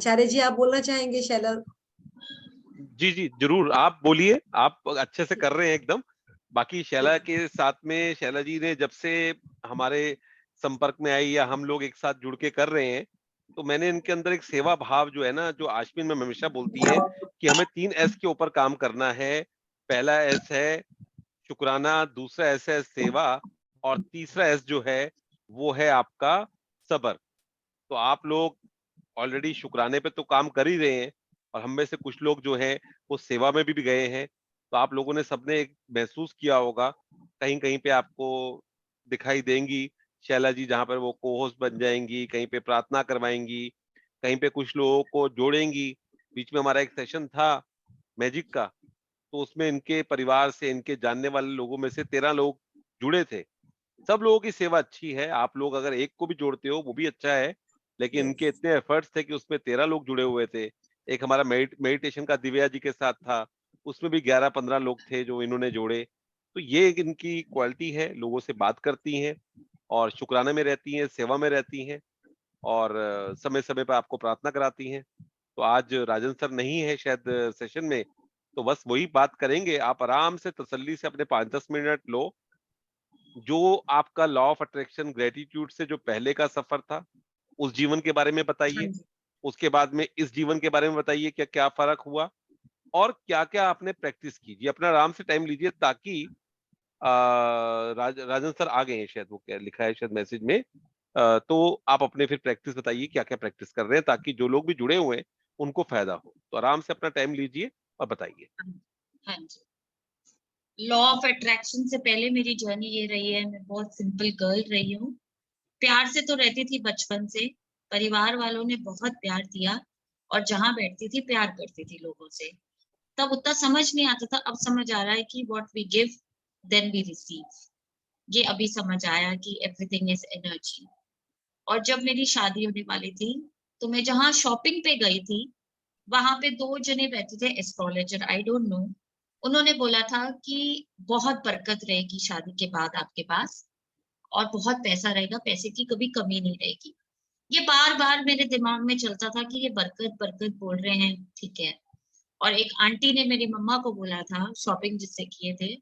आचार्य जी, आप बोलना चाहेंगे शैला? जी जी जरूर, आप बोलिए, आप अच्छे से कर रहे हैं एकदम। बाकी शैला के साथ में, शैला जी ने जब से हमारे संपर्क में आई या हम लोग एक साथ जुड़ के कर रहे हैं, तो मैंने इनके अंदर एक सेवा भाव जो है ना, जो आश्विन में हमेशा बोलती हैं कि हमें 3 S के ऊपर काम करना है। पहला S है शुक्राना, दूसरा S है सेवा, और तीसरा S जो है वो है आपका सब्र। तो आप लोग ऑलरेडी शुक्राने पे तो काम कर ही रहे हैं, और हम में से कुछ लोग जो हैं वो सेवा में भी गए हैं। तो आप लोगों ने सबने एक महसूस किया होगा, कहीं कहीं पे आपको दिखाई देंगी शैला जी, जहां पर वो को होस्ट बन जाएंगी, कहीं पे प्रार्थना करवाएंगी, कहीं पे कुछ लोगों को जोड़ेंगी। बीच में हमारा एक सेशन था मैजिक का, तो उसमें इनके परिवार से, इनके जानने वाले लोगों में से 13 लोग जुड़े थे। सब लोगों की सेवा अच्छी है, आप लोग अगर एक को भी जोड़ते हो वो भी अच्छा है, लेकिन इनके इतने एफर्ट्स थे कि उसमें 13 लोग जुड़े हुए थे। एक हमारा मेडिटेशन का दिव्या जी के साथ था, उसमें भी 11-15 लोग थे जो इन्होंने जोड़े। तो ये एक इनकी क्वालिटी है, लोगों से बात करती हैं और शुक्राने में रहती हैं, सेवा में रहती हैं, और समय समय पर आपको प्रार्थना कराती हैं। तो आज राजन सर नहीं है शायद सेशन में, तो बस वही बात करेंगे। आप आराम से तसल्ली से अपने 5-10 मिनट लो, जो आपका लॉ ऑफ अट्रैक्शन ग्रेटिट्यूड से जो पहले का सफर था उस जीवन के बारे में हाँ बताइए। जी। उसके बाद में इस जीवन के बारे में बताइए, क्या क्या फर्क हुआ और क्या क्या आपने प्रैक्टिस की। जी अपना आराम से टाइम लीजिए, ताकि राजन सर आ गए हैं शायद, वो क्या लिखा है शायद मैसेज में। तो आप अपने फिर प्रैक्टिस बताइए, क्या क्या प्रैक्टिस कर रहे हैं, ताकि जो लोग भी जुड़े हुए हैं उनको फायदा हो। तो आराम से अपना टाइम लीजिए और बताइए। हाँ जी। लॉ ऑफ अट्रैक्शन से पहले मेरी जर्नी ये रही है, मैं बहुत सिंपल गर्ल रही हूँ। प्यार से तो रहती थी बचपन से, परिवार वालों ने बहुत प्यार दिया, और जहाँ बैठती थी प्यार करती थी लोगों से। तब उतना समझ नहीं आता था, अब समझ आ रहा है कि what we give then we receive. ये अभी समझ आया कि एवरीथिंग इज एनर्जी। और जब मेरी शादी होने वाली थी, तो मैं जहाँ शॉपिंग पे गई थी, वहां पे 2 जने बैठे थे, एस्ट्रोलॉजर, आई डोंट नो। उन्होंने बोला था कि बहुत बरकत रहेगी शादी के बाद आपके पास, और बहुत पैसा रहेगा, पैसे की कभी कमी नहीं रहेगी। ये बार बार मेरे दिमाग में चलता था कि ये बरकत बरकत बोल रहे हैं, ठीक है। और एक आंटी ने मेरी मम्मा को बोला था, शॉपिंग जिससे किए थे,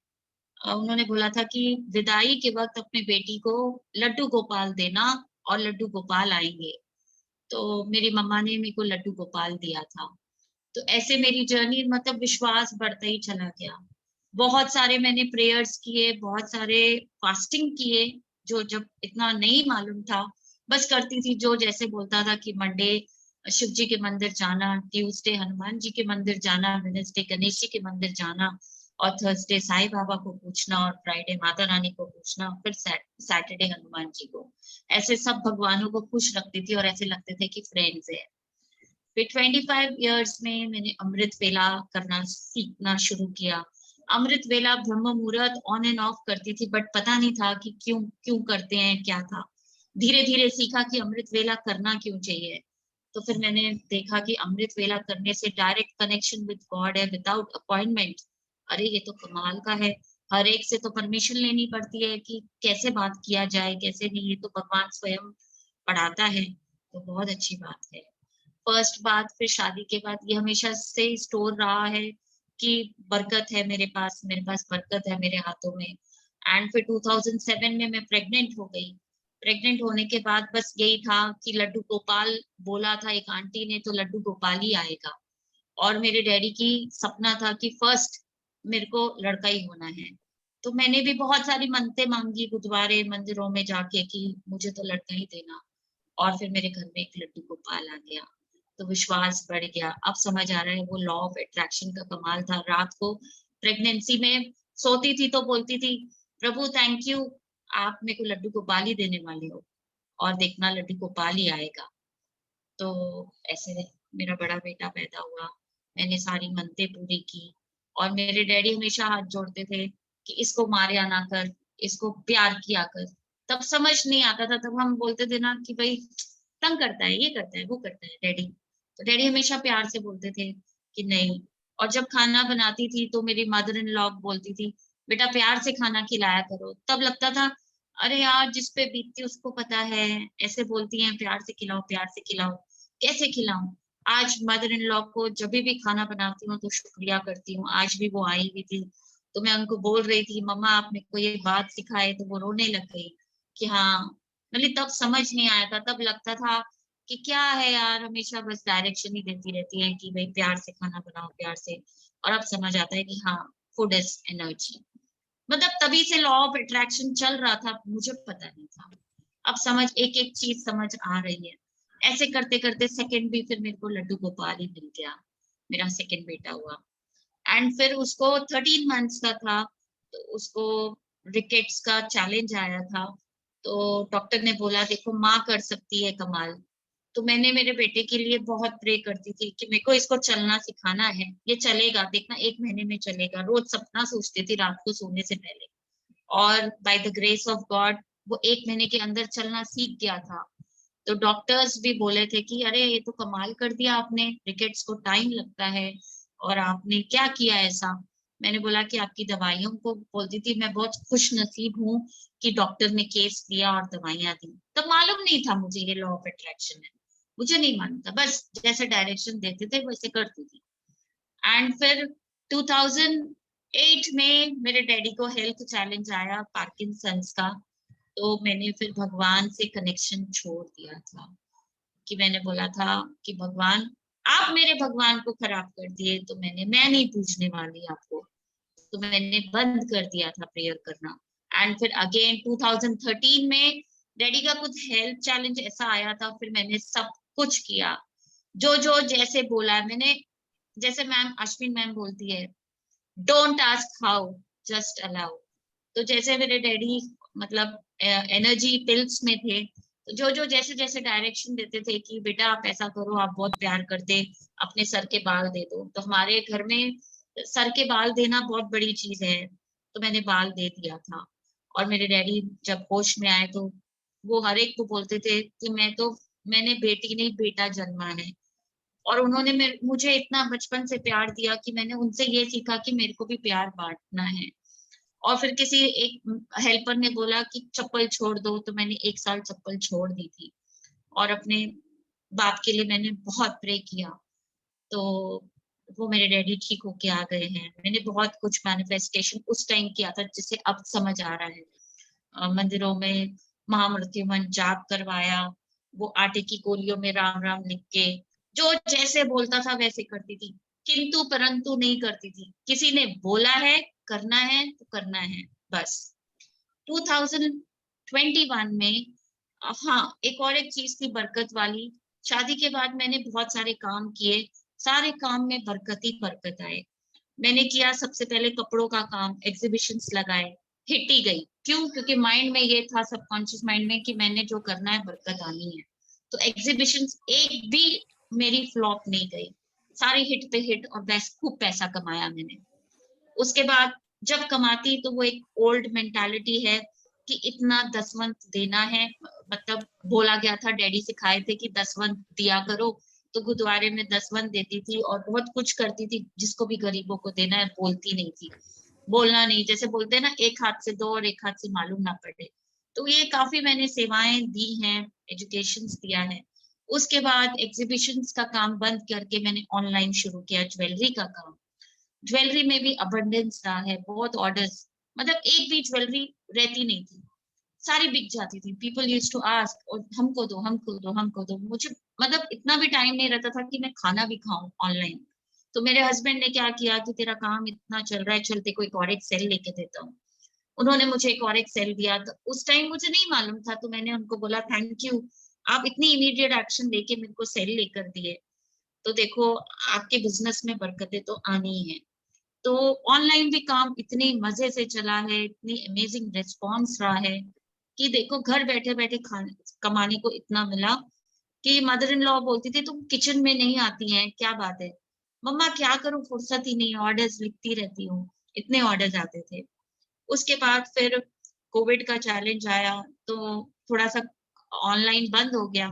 उन्होंने बोला था कि विदाई के वक्त अपने बेटी को लड्डू गोपाल देना, और लड्डू गोपाल आएंगे। तो मेरी मम्मा ने मेरे को लड्डू गोपाल दिया था। तो ऐसे मेरी जर्नी, मतलब विश्वास बढ़ता ही चला गया। बहुत सारे मैंने प्रेयर्स किए, बहुत सारे फास्टिंग किए, जो जब इतना नहीं मालूम था, बस करती थी जो जैसे बोलता था कि मंडे शिव जी के मंदिर जाना, ट्यूसडे हनुमान जी के मंदिर जाना, वेडनेसडे गणेश जी के मंदिर जाना, और थर्सडे साईं बाबा को पूछना, और फ्राइडे माता रानी को पूछना, फिर सैटरडे हनुमान जी को। ऐसे सब भगवानों को खुश रखती थी, और ऐसे लगते थे कि फ्रेंड्स है। फिर 25 इयर्स में मैंने अमृत वेला करना सीखना शुरू किया। अमृत वेला ब्रह्म मुहूर्त ऑन एंड ऑफ करती थी, बट पता नहीं था कि क्यों क्यों करते हैं, क्या था। धीरे धीरे सीखा कि अमृत वेला करना क्यों चाहिए। तो फिर मैंने देखा कि अमृत वेला करने से डायरेक्ट कनेक्शन विद गॉड है, विदाउट अपॉइंटमेंट। अरे ये तो कमाल का है। हर एक से तो परमिशन लेनी पड़ती है कि कैसे बात किया जाए, कैसे नहीं, ये तो भगवान स्वयं पढ़ाता है। तो बहुत अच्छी बात है। फर्स्ट बात, फिर शादी के बाद ये हमेशा से स्टोर रहा है कि बरकत है मेरे पास बरकत है मेरे हाथों में। एंड फिर 2007 में मैं प्रेग्नेंट हो गई। प्रेग्नेंट होने के बाद बस यही था कि लड्डू गोपाल बोला था एक आंटी ने, तो लड्डू गोपाल ही आएगा। और मेरे डैडी की सपना था कि फर्स्ट मेरे को लड़का ही होना है। तो मैंने भी बहुत सारी मन्नतें मांगी गुरुद्वारे मंदिरों में जाके कि मुझे तो लड़का ही देना। और फिर मेरे घर में एक लड्डू गोपाल आ गया, तो विश्वास बढ़ गया। अब समझ आ रहा है वो लॉ ऑफ अट्रैक्शन का कमाल था। रात को प्रेगनेंसी में सोती थी तो बोलती थी, प्रभु थैंक यू, आप मेरे को लड्डू गोपाल ही देने वाले हो, और देखना लड्डू गोपाल ही आएगा। तो ऐसे मेरा बड़ा बेटा पैदा हुआ। मैंने सारी मन्नतें पूरी की, और मेरे डैडी हमेशा हाथ जोड़ते थे कि इसको मारिया ना कर, इसको प्यार किया कर। तब समझ नहीं आता था, तब हम बोलते थे ना कि भाई तंग करता है, ये करता है, वो करता है डैडी। तो डैडी हमेशा प्यार से बोलते थे कि नहीं। और जब खाना बनाती थी तो मेरी मदर इन लॉ बोलती थी, बेटा प्यार से खाना खिलाया करो। तब लगता था अरे यार, जिस पे बीतती उसको पता है, ऐसे बोलती हैं प्यार से खिलाओ, प्यार से खिलाओ, कैसे खिलाऊं। आज मदर इन लॉ को जब भी खाना बनाती हूँ तो शुक्रिया करती हूँ। आज भी वो आई हुई थी तो मैं उनको बोल रही थी मम्मा आप मेरे को ये बात सिखाए, तो वो रोने लग गई कि हाँ, मतलब तब समझ नहीं आया था, तब लगता था कि क्या है यार, हमेशा बस डायरेक्शन ही देती रहती है कि भाई प्यार से खाना बनाओ, प्यार से। और अब समझ आता है कि हाँ, फूड इज एनर्जी। मतलब तभी से लॉ ऑफ अट्रैक्शन चल रहा था, मुझे पता नहीं था। अब समझ, एक एक चीज समझ आ रही है। ऐसे करते करते सेकंड भी फिर मेरे को लड्डू गोपाल ही मिल गया, मेरा सेकंड बेटा हुआ। एंड फिर उसको 13 मंथ्स का था तो उसको रिकेट्स का चैलेंज आया था। तो डॉक्टर ने बोला देखो माँ कर सकती है कमाल। तो मैंने मेरे बेटे के लिए बहुत प्रे करती थी कि मेरे को इसको चलना सिखाना है, ये चलेगा, देखना 1 महीने में चलेगा। रोज सपना सोचती थी रात को सोने से पहले। और by the grace of God वो 1 महीने के अंदर चलना सीख गया था। तो डॉक्टर्स भी बोले थे कि अरे ये तो कमाल कर दिया आपने, रिकेट्स को टाइम लगता है और आपने क्या किया ऐसा। मैंने बोला कि आपकी दवाइयों को बोलती थी, मैं बहुत खुश नसीब हूँ कि डॉक्टर ने केस लिया और दवाइयां दी। तब मालूम नहीं था मुझे ये लॉ ऑफ अट्रैक्शन है, मुझे नहीं मालूम था, बस जैसे डायरेक्शन देते थे वैसे करती थी। एंड फिर 2008 में मेरे डैडी को हेल्थ चैलेंज आया, पार्किंसंस का। तो मैंने फिर भगवान से कनेक्शन छोड़ दिया था कि मैंने बोला था कि भगवान, आप मेरे भगवान को खराब कर दिए तो मैं नहीं पूछने वाली आपको। तो मैंने बंद कर दिया था प्रेयर करना। एंड फिर अगेन 2013 में डैडी का कुछ हेल्थ चैलेंज ऐसा आया था, फिर मैंने सब कुछ किया जो जो जैसे बोला है मैंने। जैसे मैम अश्विन मैम बोलती है, don't ask how, just allow. तो जैसे मेरे डैडी मतलब एनर्जी पिल्स में थे, तो जो जो जैसे जैसे डायरेक्शन देते थे कि बेटा आप ऐसा करो, आप बहुत प्यार करते, अपने सर के बाल दे दो। तो हमारे घर में सर के बाल देना बहुत बड़ी चीज है, तो मैंने बाल दे दिया था। और मेरे डैडी जब होश में आए तो वो हर एक को बोलते थे कि मैंने बेटी नहीं बेटा जन्मा है। और उन्होंने मुझे इतना बचपन से प्यार दिया कि मैंने उनसे ये सीखा कि मेरे को भी प्यार बांटना है। और फिर किसी एक हेल्पर ने बोला कि चप्पल छोड़ दो, तो मैंने 1 साल चप्पल छोड़ दी थी। और अपने बाप के लिए मैंने बहुत प्रे किया, तो वो मेरे डैडी ठीक होके आ गए हैं। मैंने बहुत कुछ मैनिफेस्टेशन उस टाइम किया था जिसे अब समझ आ रहा है। मंदिरों में महामृत्युमन जाप करवाया, वो आटे की गोलियों में राम राम लिख के, जो जैसे बोलता था वैसे करती थी, किंतु परंतु नहीं करती थी। किसी ने बोला है करना है तो करना है बस। 2021 में हाँ, एक चीज थी बरकत वाली। शादी के बाद मैंने बहुत सारे काम किए, सारे काम में बरकत ही बरकत आए। मैंने किया सबसे पहले कपड़ों का काम, एग्जीबिशंस लगाए, हिट ही गई। क्यों? क्योंकि माइंड में ये था, सबकॉन्शियस माइंड में, कि मैंने जो करना है बरकत आनी है। तो एग्जीबिशंस एक भी मेरी फ्लॉप नहीं गई, सारी हिट पे हिट, और बस खूब पैसा कमाया मैंने। उसके बाद जब कमाती तो वो एक ओल्ड मेंटालिटी है कि इतना दसवंत देना है। मतलब बोला गया था, डैडी सिखाए थे कि दसवंत दिया करो। तो गुरुद्वारे में दसवंत देती थी और बहुत कुछ करती थी, जिसको भी गरीबों को देना है। बोलती नहीं थी, बोलना नहीं, जैसे बोलते हैं ना, एक हाथ से दो और एक हाथ से मालूम ना पड़े। तो ये काफी मैंने सेवाएं दी हैं, एजुकेशन दिया है। उसके बाद एग्जीबिशंस का काम बंद करके मैंने ऑनलाइन शुरू किया ज्वेलरी का काम। ज्वेलरी में भी अबंडेंस रहा है, बहुत ऑर्डर्स। मतलब एक भी ज्वेलरी रहती नहीं थी, सारी बिक जाती थी। पीपल यूज्ड टू आस्क, और हमको दो, हमको दो, हमको दो। मुझे मतलब इतना भी टाइम नहीं रहता था कि मैं खाना भी खाऊं ऑनलाइन। तो मेरे हस्बैंड ने क्या किया कि तेरा काम इतना चल रहा है, चल तेरे को एक और एक सेल लेके देता हूँ। उन्होंने मुझे एक और एक सेल दिया। तो उस टाइम मुझे नहीं मालूम था, तो मैंने उनको बोला थैंक यू, आप इतनी इमीडिएट एक्शन लेके मेरे को सेल लेकर दिए। तो देखो, आपके बिजनेस में बरकतें तो आनी ही है। तो ऑनलाइन भी काम इतनी मजे से चला है, इतनी अमेजिंग रिस्पॉन्स रहा है कि देखो घर बैठे बैठे खाने कमाने को इतना मिला कि मदर इन लॉ बोलती थी तुम किचन में नहीं आती हैं, क्या बात है। मम्मा क्या करूं, फुर्सत ही नहीं, ऑर्डर्स लिखती रहती हूँ। इतने ऑर्डर्स आते थे। उसके बाद फिर कोविड का चैलेंज आया, तो थोड़ा सा ऑनलाइन बंद हो गया।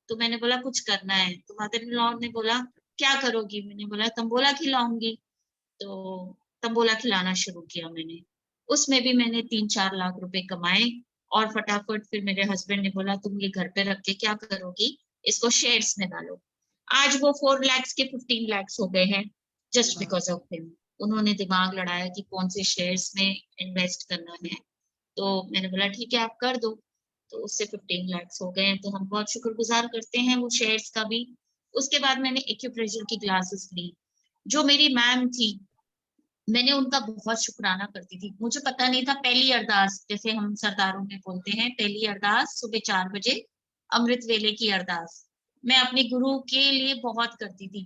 तो मैंने बोला कुछ करना है। तो मदर इन लॉ ने बोला क्या करोगी, मैंने बोला तंबोला खिलाऊंगी। तो तंबोला खिलाना शुरू किया मैंने। उसमें भी मैंने 3-4 लाख रुपए कमाए। और फटाफट फिर मेरे हस्बैंड ने बोला तुम ये घर पे रख के क्या करोगी, इसको शेयर्स में डालो। आज वो 4 lakhs के 15 lakhs हो गए हैं जस्ट बिकॉज ऑफ हिम। उन्होंने दिमाग लड़ाया कि कौन से शेयर्स में इन्वेस्ट करना है, तो मैंने बोला ठीक है आप कर दो, तो उससे 15 lakhs हो गए हैं, तो हम बहुत शुक्रगुजार करते हैं वो शेयर्स का भी। उसके बाद मैंने एक्यूप्रेशर की क्लासेस ली। जो मेरी मैम थी, मैंने उनका बहुत शुक्राना करती थी। मुझे पता नहीं था पहली अरदास, जैसे हम सरदारों में बोलते हैं पहली अरदास सुबह 4 बजे अमृत वेले की अरदास, मैं अपने गुरु के लिए बहुत करती थी।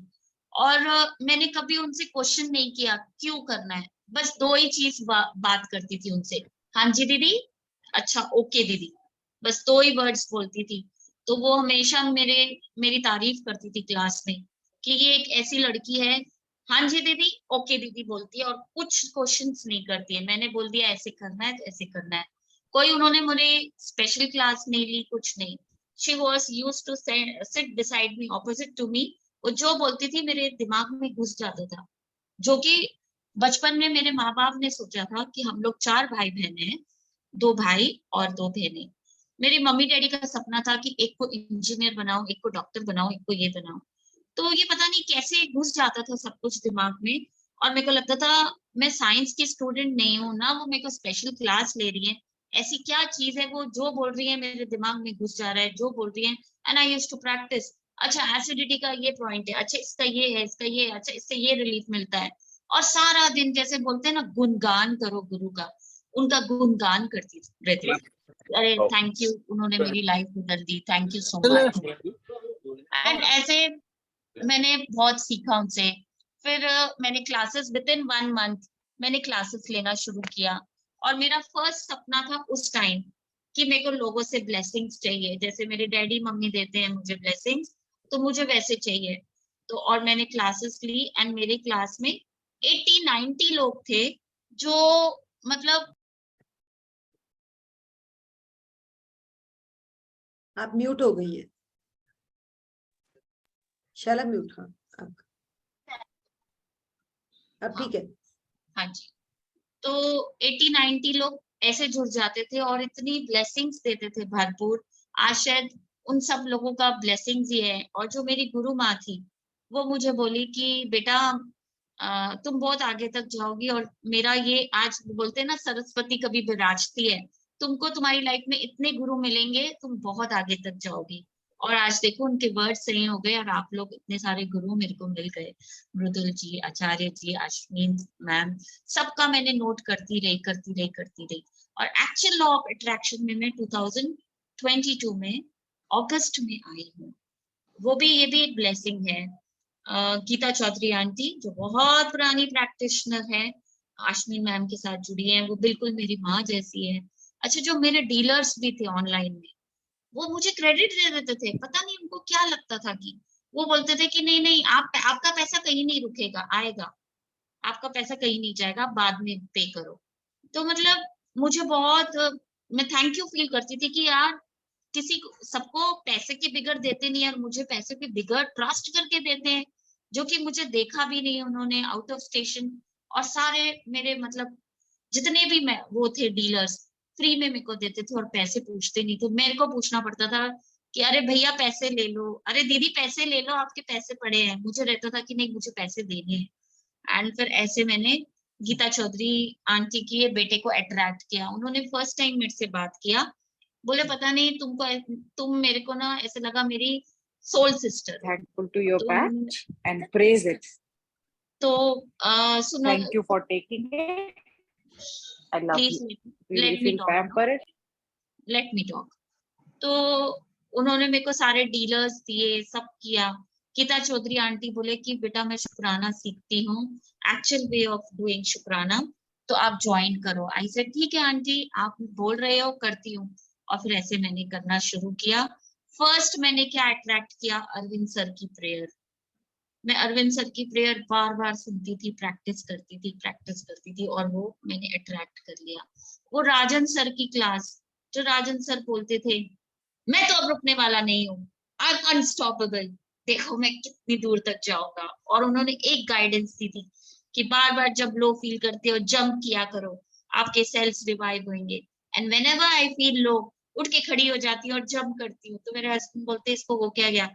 और मैंने कभी उनसे क्वेश्चन नहीं किया क्यों करना है, बस 2 ही चीज बात करती थी उनसे, हाँ जी दीदी, अच्छा ओके दीदी, बस 2 ही वर्ड्स बोलती थी। तो वो हमेशा मेरी तारीफ करती थी क्लास में कि ये एक ऐसी लड़की है, हाँ जी दीदी ओके दीदी बोलती है और कुछ क्वेश्चंस नहीं करती है। मैंने बोल दिया ऐसे करना है तो ऐसे करना है। कोई उन्होंने मुझे स्पेशल क्लास नहीं ली, कुछ नहीं। She was use to sit beside me, opposite to me. वो जो बोलती थी मेरे दिमाग में घुस जाता था, जो कि बचपन में मेरे माँ बाप ने सोचा था कि हम लोग 4 भाई बहन हैं, 2 भाई और 2 बहनें। मेरी मम्मी डैडी का सपना था कि एक को इंजीनियर बनाओ, एक को डॉक्टर बनाओ, एक को ये बनाओ। तो ये पता नहीं कैसे घुस जाता था सब कुछ दिमाग में, और मेरे को लगता था मैं साइंस की स्टूडेंट नहीं हूँ ना, वो मेरे को स्पेशल क्लास ले रही है, ऐसी क्या चीज है वो जो बोल रही है मेरे दिमाग में घुस जा रहा है, जो बोल रही है। And I used to practise, अच्छा एसिडिटी का ये पॉइंट है, अच्छा इसका ये है, इसका ये, अच्छा इससे ये रिलीफ मिलता है। और सारा दिन जैसे बोलते हैं ना गुणगान करो गुरु का, उनका गुणगान करती रहती थी। अरे थैंक यू, उन्होंने मेरी लाइफ बदल दी, thank you so much. And ऐसे मैंने बहुत सीखा उनसे। फिर मैंने क्लासेस विद इन 1 मंथ मैंने क्लासेस लेना शुरू किया। और मेरा फर्स्ट सपना था उस टाइम कि मेरे को लोगों से ब्लेसिंग्स चाहिए, जैसे मेरे डैडी मम्मी देते हैं मुझे ब्लेसिंग्स, तो मुझे वैसे चाहिए। तो और मैंने क्लासेस ली एंड मेरे क्लास में 80-90 लोग थे जो मतलब। आप म्यूट हो गई है शैला, म्यूट। हाँ अब ठीक है। हाँ जी, तो 80-90 लोग ऐसे जुड़ जाते थे और इतनी ब्लेसिंग्स देते थे भरपूर। आज शायद उन सब लोगों का ब्लेसिंग्स ही है। और जो मेरी गुरु माँ थी, वो मुझे बोली कि बेटा तुम बहुत आगे तक जाओगी, और मेरा ये आज बोलते हैं ना सरस्वती कभी विराजती है, तुमको तुम्हारी लाइफ में इतने गुरु मिलेंगे, तुम बहुत आगे तक जाओगी। और आज देखो उनके वर्ड सही हो गए और आप लोग इतने सारे गुरु मेरे को मिल गए, मृदुल जी, आचार्य जी, अश्विन मैम, सबका मैंने नोट करती रही। और एक्चुअल लॉ ऑफ अट्रैक्शन में मैं 2022 में अगस्त में आई हूँ। वो भी ये भी एक ब्लेसिंग है। गीता चौधरी आंटी जो बहुत पुरानी प्रैक्टिशनर है, आशमी मैम के साथ जुड़ी है, वो बिल्कुल मेरी माँ जैसी है। अच्छा, जो मेरे डीलर्स भी थे ऑनलाइन में, वो मुझे क्रेडिट दे देते थे, पता नहीं उनको क्या लगता था कि वो बोलते थे कि नहीं नहीं आपका पैसा कहीं नहीं रुकेगा, आएगा, आपका पैसा कहीं नहीं जाएगा, बाद में पे करो। तो मतलब मुझे बहुत मैं थैंक यू फील करती थी कि यार किसी को, सबको पैसे के बिगड़ देते नहीं और मुझे पैसे के बिगड़ ट्रस्ट करके देते हैं, जो कि मुझे देखा भी नहीं उन्होंने आउट ऑफ स्टेशन। और सारे मेरे मतलब जितने भी मैं वो थे डीलर्स, फ्री में मेरे को देते थे और पैसे पूछते नहीं थे। मेरे को पूछना पड़ता था कि अरे भैया पैसे ले लो, अरे दीदी पैसे ले लो, आपके पैसे पड़े हैं। मुझे रहता था कि नहीं मुझे पैसे देने हैं। एंड फिर ऐसे मैंने गीता चौधरी आंटी के बेटे को अट्रैक्ट किया। उन्होंने फर्स्ट टाइम मेरे से बात किया, बोले पता नहीं तुम मेरे को ना ऐसे लगा मेरी soul sister. Thankful to your patch and praise it. तो सुनो, Thank you for taking it. I love please you. Let We me feel talk, pamper it. Let me talk. तो उन्होंने मेरे को सारे डीलर्स दिए, सब किया। गीता चौधरी आंटी बोले कि बेटा मैं शुक्राना सीखती हूँ, एक्चुअल वे ऑफ डूइंग शुक्राना, तो आप ज्वाइन करो। आई सेड ठीक है आंटी, आप बोल रहे हो, करती हूँ। और फिर ऐसे मैंने करना शुरू किया। फर्स्ट मैंने क्या अट्रैक्ट किया, अरविंद सर की प्रेयर। मैं अरविंद सर की प्रेयर बार बार सुनती थी, प्रैक्टिस करती थी और वो मैंने अट्रैक्ट कर लिया। वो राजन सर की क्लास, जो राजन सर बोलते थे मैं तो अब रुकने वाला नहीं हूँ, आई एम अनस्टॉपेबल, देखो मैं कितनी दूर तक जाऊंगा। और उन्होंने एक गाइडेंस दी थी कि बार बार जब लो फील करते हो जंप किया करो, आपके सेल्स रिवाइव होंगे। And whenever I feel low, उठ के खड़ी हो जाती हूँ और जंप करती हूँ। तो मेरे हस्बैंड बोलते इसको हो क्या गया,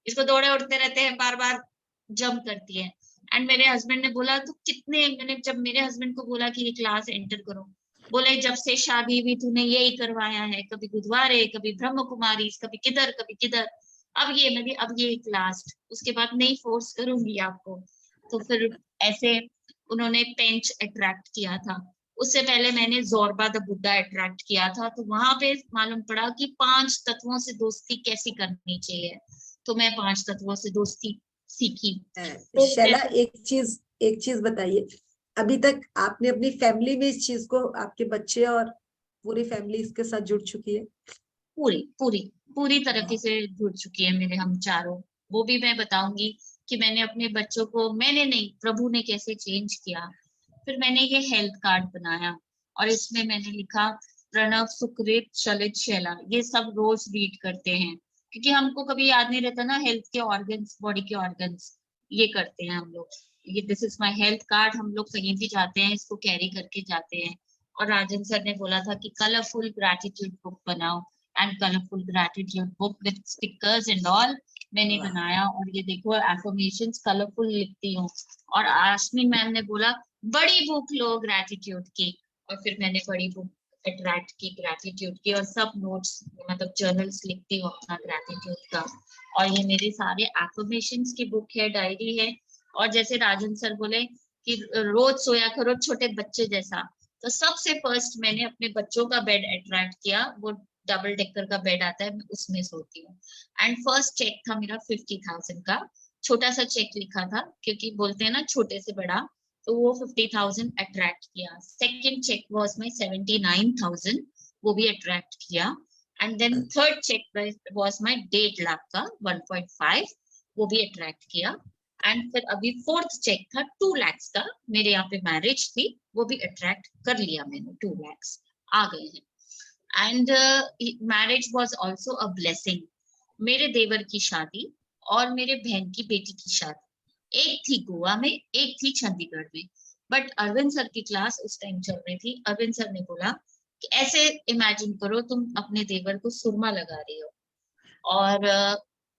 इसको दौड़े उड़ते रहते हैं, बार बार जंप करती है। एंड मेरे हस्बैंड ने बोला तो कितने, मैंने जब मेरे हस्बैंड को बोला कि ये क्लास एंटर करो, बोले जब से शादी हुई तूने यही करवाया है, कभी गुरुद्वारे, कभी ब्रह्म कुमारी, कभी किधर कभी किधर, अब ये मैं अब ये लास्ट, उसके बाद नहीं फोर्स करूंगी आपको। तो फिर ऐसे उन्होंने पेंच अट्रैक्ट किया था। उससे पहले मैंने जोरबा द बुद्धा अट्रैक्ट किया था, तो वहां पे मालूम पड़ा कि 5 तत्वों से दोस्ती कैसी करनी चाहिए, तो मैं 5 तत्वों से दोस्ती सीखी। तो शैला, एक चीज बताइए, अभी तक आपने अपनी फैमिली में इस चीज को, आपके बच्चे और पूरी फैमिली इसके साथ जुड़ चुकी है? पूरी पूरी पूरी तरीके से जुड़ चुकी है मेरे, हम चारों। वो भी मैं बताऊंगी कि मैंने अपने बच्चों को, मैंने नहीं, प्रभु ने कैसे चेंज किया। फिर मैंने ये हेल्थ कार्ड बनाया और इसमें मैंने लिखा प्रणव, सुकृत, शलित, शैला, ये सब रोज रीड करते हैं, क्योंकि हमको कभी याद नहीं रहता ना हेल्थ के ऑर्गन्स, बॉडी के ऑर्गन्स, ये करते हैं हम लोग। ये this is my health card, हम लोग कहीं भी जाते हैं इसको कैरी करके जाते हैं। और राजन सर ने बोला था कि कलरफुल ग्रैटिट्यूड बुक बनाओ, and colourful gratitude book with stickers and all मैंने बनाया। और ये देखो एफर्मेशंस कलरफुल लिखती हूँ। और आशमी मैम ने बोला बड़ी बुक लो ग्रैटिट्यूड की, और फिर मैंने बड़ी बुक अट्रैक्ट की ग्रैटिट्यूड की, और सब नोट्स मतलब जर्नल्स लिखती हूँ अपना ग्रैटिट्यूड का। और ये मेरे सारे एफर्मेशंस की बुक है, डायरी है। और जैसे राजन सर बोले कि रोज सोया करो छोटे बच्चे जैसा, तो सबसे फर्स्ट मैंने अपने बच्चों का बेड अट्रैक्ट किया, वो डबल डेकर का बेड आता है, मैं उसमें सोती हूँ। एंड फर्स्ट चेक था मेरा 50,000 का, छोटा सा चेक लिखा था, क्योंकि बोलते हैं ना छोटे से बड़ा, तो वो 50,000 अट्रैक्ट किया। सेकंड चेक वाज माय 79,000, वो भी अट्रैक्ट किया। And then third check was my 1.5 lakh का 1.5, वो भी अट्रैक्ट किया। एंड फिर अभी फोर्थ चेक था 2 लाख का, मेरे यहाँ पे मैरिज थी, वो भी अट्रैक्ट कर लिया मैंने, 2 लाख आ गए हैं। And marriage was also a blessing. मेरे देवर की शादी और मेरे बहन की बेटी की शादी, एक थी गोवा में, एक थी चंडीगढ़ में। बट अरविंद सर की क्लास उस टाइम चल रही थी। अरविंद सर ने बोला कि ऐसे इमेजिन करो तुम अपने देवर को सुरमा लगा रही हो, और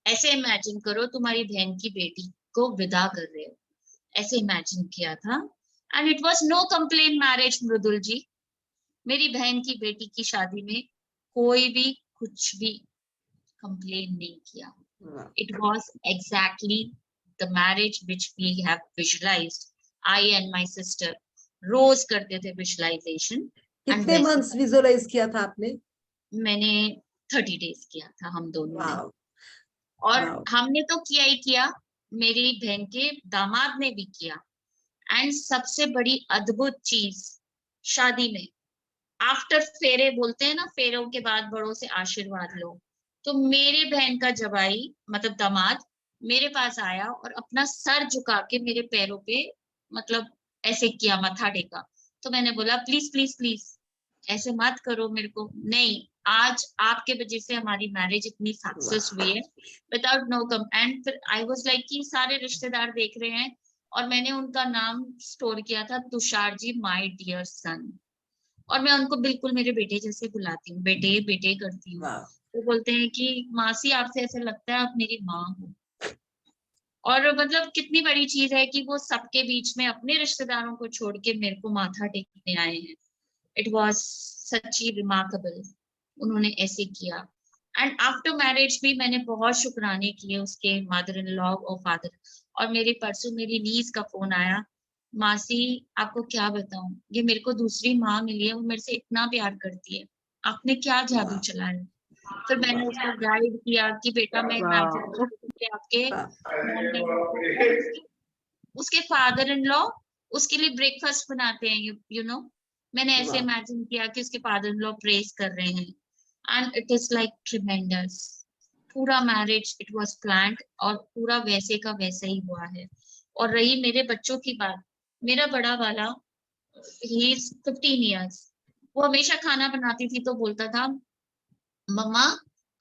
ऐसे इमेजिन करो तुम्हारी बहन की बेटी को विदा कर रहे हो, ऐसे इमेजिन किया था। And it was no complain marriage Mridul ji. मेरी बहन की बेटी की शादी में कोई भी कुछ भी कंप्लेन नहीं किया। It was exactly the marriage which we have visualized. I and my sister रोज करते थे विजुअलाइजेशन। कितने मंथ्स विजुअलाइज किया था आपने? मैंने 30 डेज किया था हम दोनों ने। वाव, और वाव। हमने तो किया ही किया, मेरी बहन के दामाद ने भी किया। एंड सबसे बड़ी अद्भुत चीज शादी में, आफ्टर फेरे बोलते हैं ना, फेरों के बाद बड़ों से आशीर्वाद लो, तो मेरे बहन का जवाई मतलब दामाद मेरे पास आया और अपना सर झुका के मेरे पैरों पे मतलब ऐसे किया, मत्था टेका। तो मैंने बोला प्लीज प्लीज प्लीज ऐसे मत करो मेरे को, नहीं, आज आपके वजह से हमारी मैरिज इतनी सक्सेस हुई है विदाउट नो कम। एंड फिर आई वाज लाइक कि सारे रिश्तेदार देख रहे हैं, और मैंने उनका नाम स्टोर किया था तुषार जी, माय डियर सन। और मैं उनको बिल्कुल मेरे बेटे जैसे बुलाती हूँ, बेटे बेटे करती हूँ। वो बोलते हैं कि मासी आपसे ऐसे लगता है आप मेरी माँ हो। और मतलब कितनी बड़ी चीज है कि वो सबके बीच में अपने रिश्तेदारों को छोड़ के मेरे को माथा टेकने आए हैं। इट वॉज सच्ची रिमार्केबल, उन्होंने ऐसे किया। एंड आफ्टर मैरिज भी मैंने बहुत शुक्राने किए उसके मदर इन लॉ और फादर। और मेरे परसों मेरी नीज का फोन आया, मासी आपको क्या बताऊं, ये मेरे को दूसरी माँ मिली है, वो मेरे से इतना प्यार करती है, आपने क्या जादू चलाया। फिर मैंने उसको गाइड किया कि बेटा मैं इमेजिन Wow. कि आपके उसके फादर इन लॉ उसके लिए ब्रेकफास्ट बनाते हैं, यू नो। मैंने ऐसे इमेजिन किया कि उसके फादर इन लॉ प्रेज कर रहे हैं। And it is like tremendous. पूरा मैरिज इट वाज प्लान्ड और पूरा वैसे का वैसा ही हुआ है। और रही मेरे बच्चों की बात, मेरा बड़ा वाला ही इज 15 इयर्स, वो हमेशा खाना बनाती थी तो बोलता था मम्मा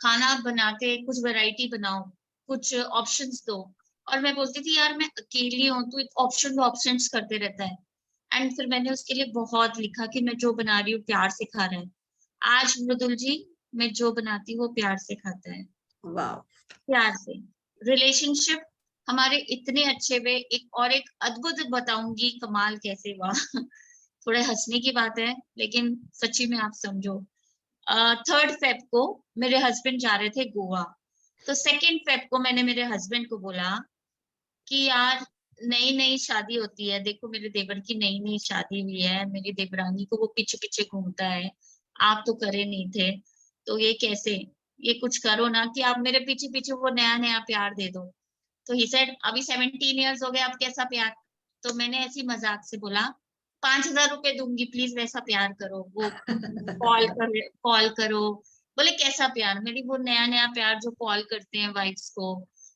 खाना बनाते कुछ वैरायटी बनाओ, कुछ ऑप्शंस दो। और मैं बोलती थी यार मैं अकेली हूँ, तो ऑप्शंस करते रहता है। एंड फिर मैंने उसके लिए बहुत लिखा कि मैं जो बना रही हूँ प्यार से खा रहा है। आज मृदुल जी मैं जो बनाती हूँ वो प्यार से खाता है, वाव, प्यार से। रिलेशनशिप हमारे इतने अच्छे हुए। एक अद्भुत बताऊंगी कमाल कैसे हुआ। थोड़े हंसने की बात है लेकिन सच्ची में आप समझो। 3 फेब को मेरे हस्बैंड जा रहे थे गोवा, तो 2 फेब को मैंने मेरे हस्बैंड को बोला कि यार नई नई शादी होती है, देखो मेरे देवर की नई नई शादी हुई है, मेरी देवरानी को वो पीछे पीछे घूमता है, आप तो करे नहीं थे, तो ये कैसे, ये कुछ करो ना कि आप मेरे पीछे पीछे वो नया नया प्यार दे दो। तो ही सेड अभी 17 इयर्स हो गए, अब कैसा प्यार। तो मैंने ऐसी मजाक से बोला 5,000 रुपए दूंगी, प्लीज वैसा प्यार करो। वो कॉल करो। बोले कैसा प्यार? मेरी वो नया नया प्यार जो कॉल करते हैं वाइफ्स को,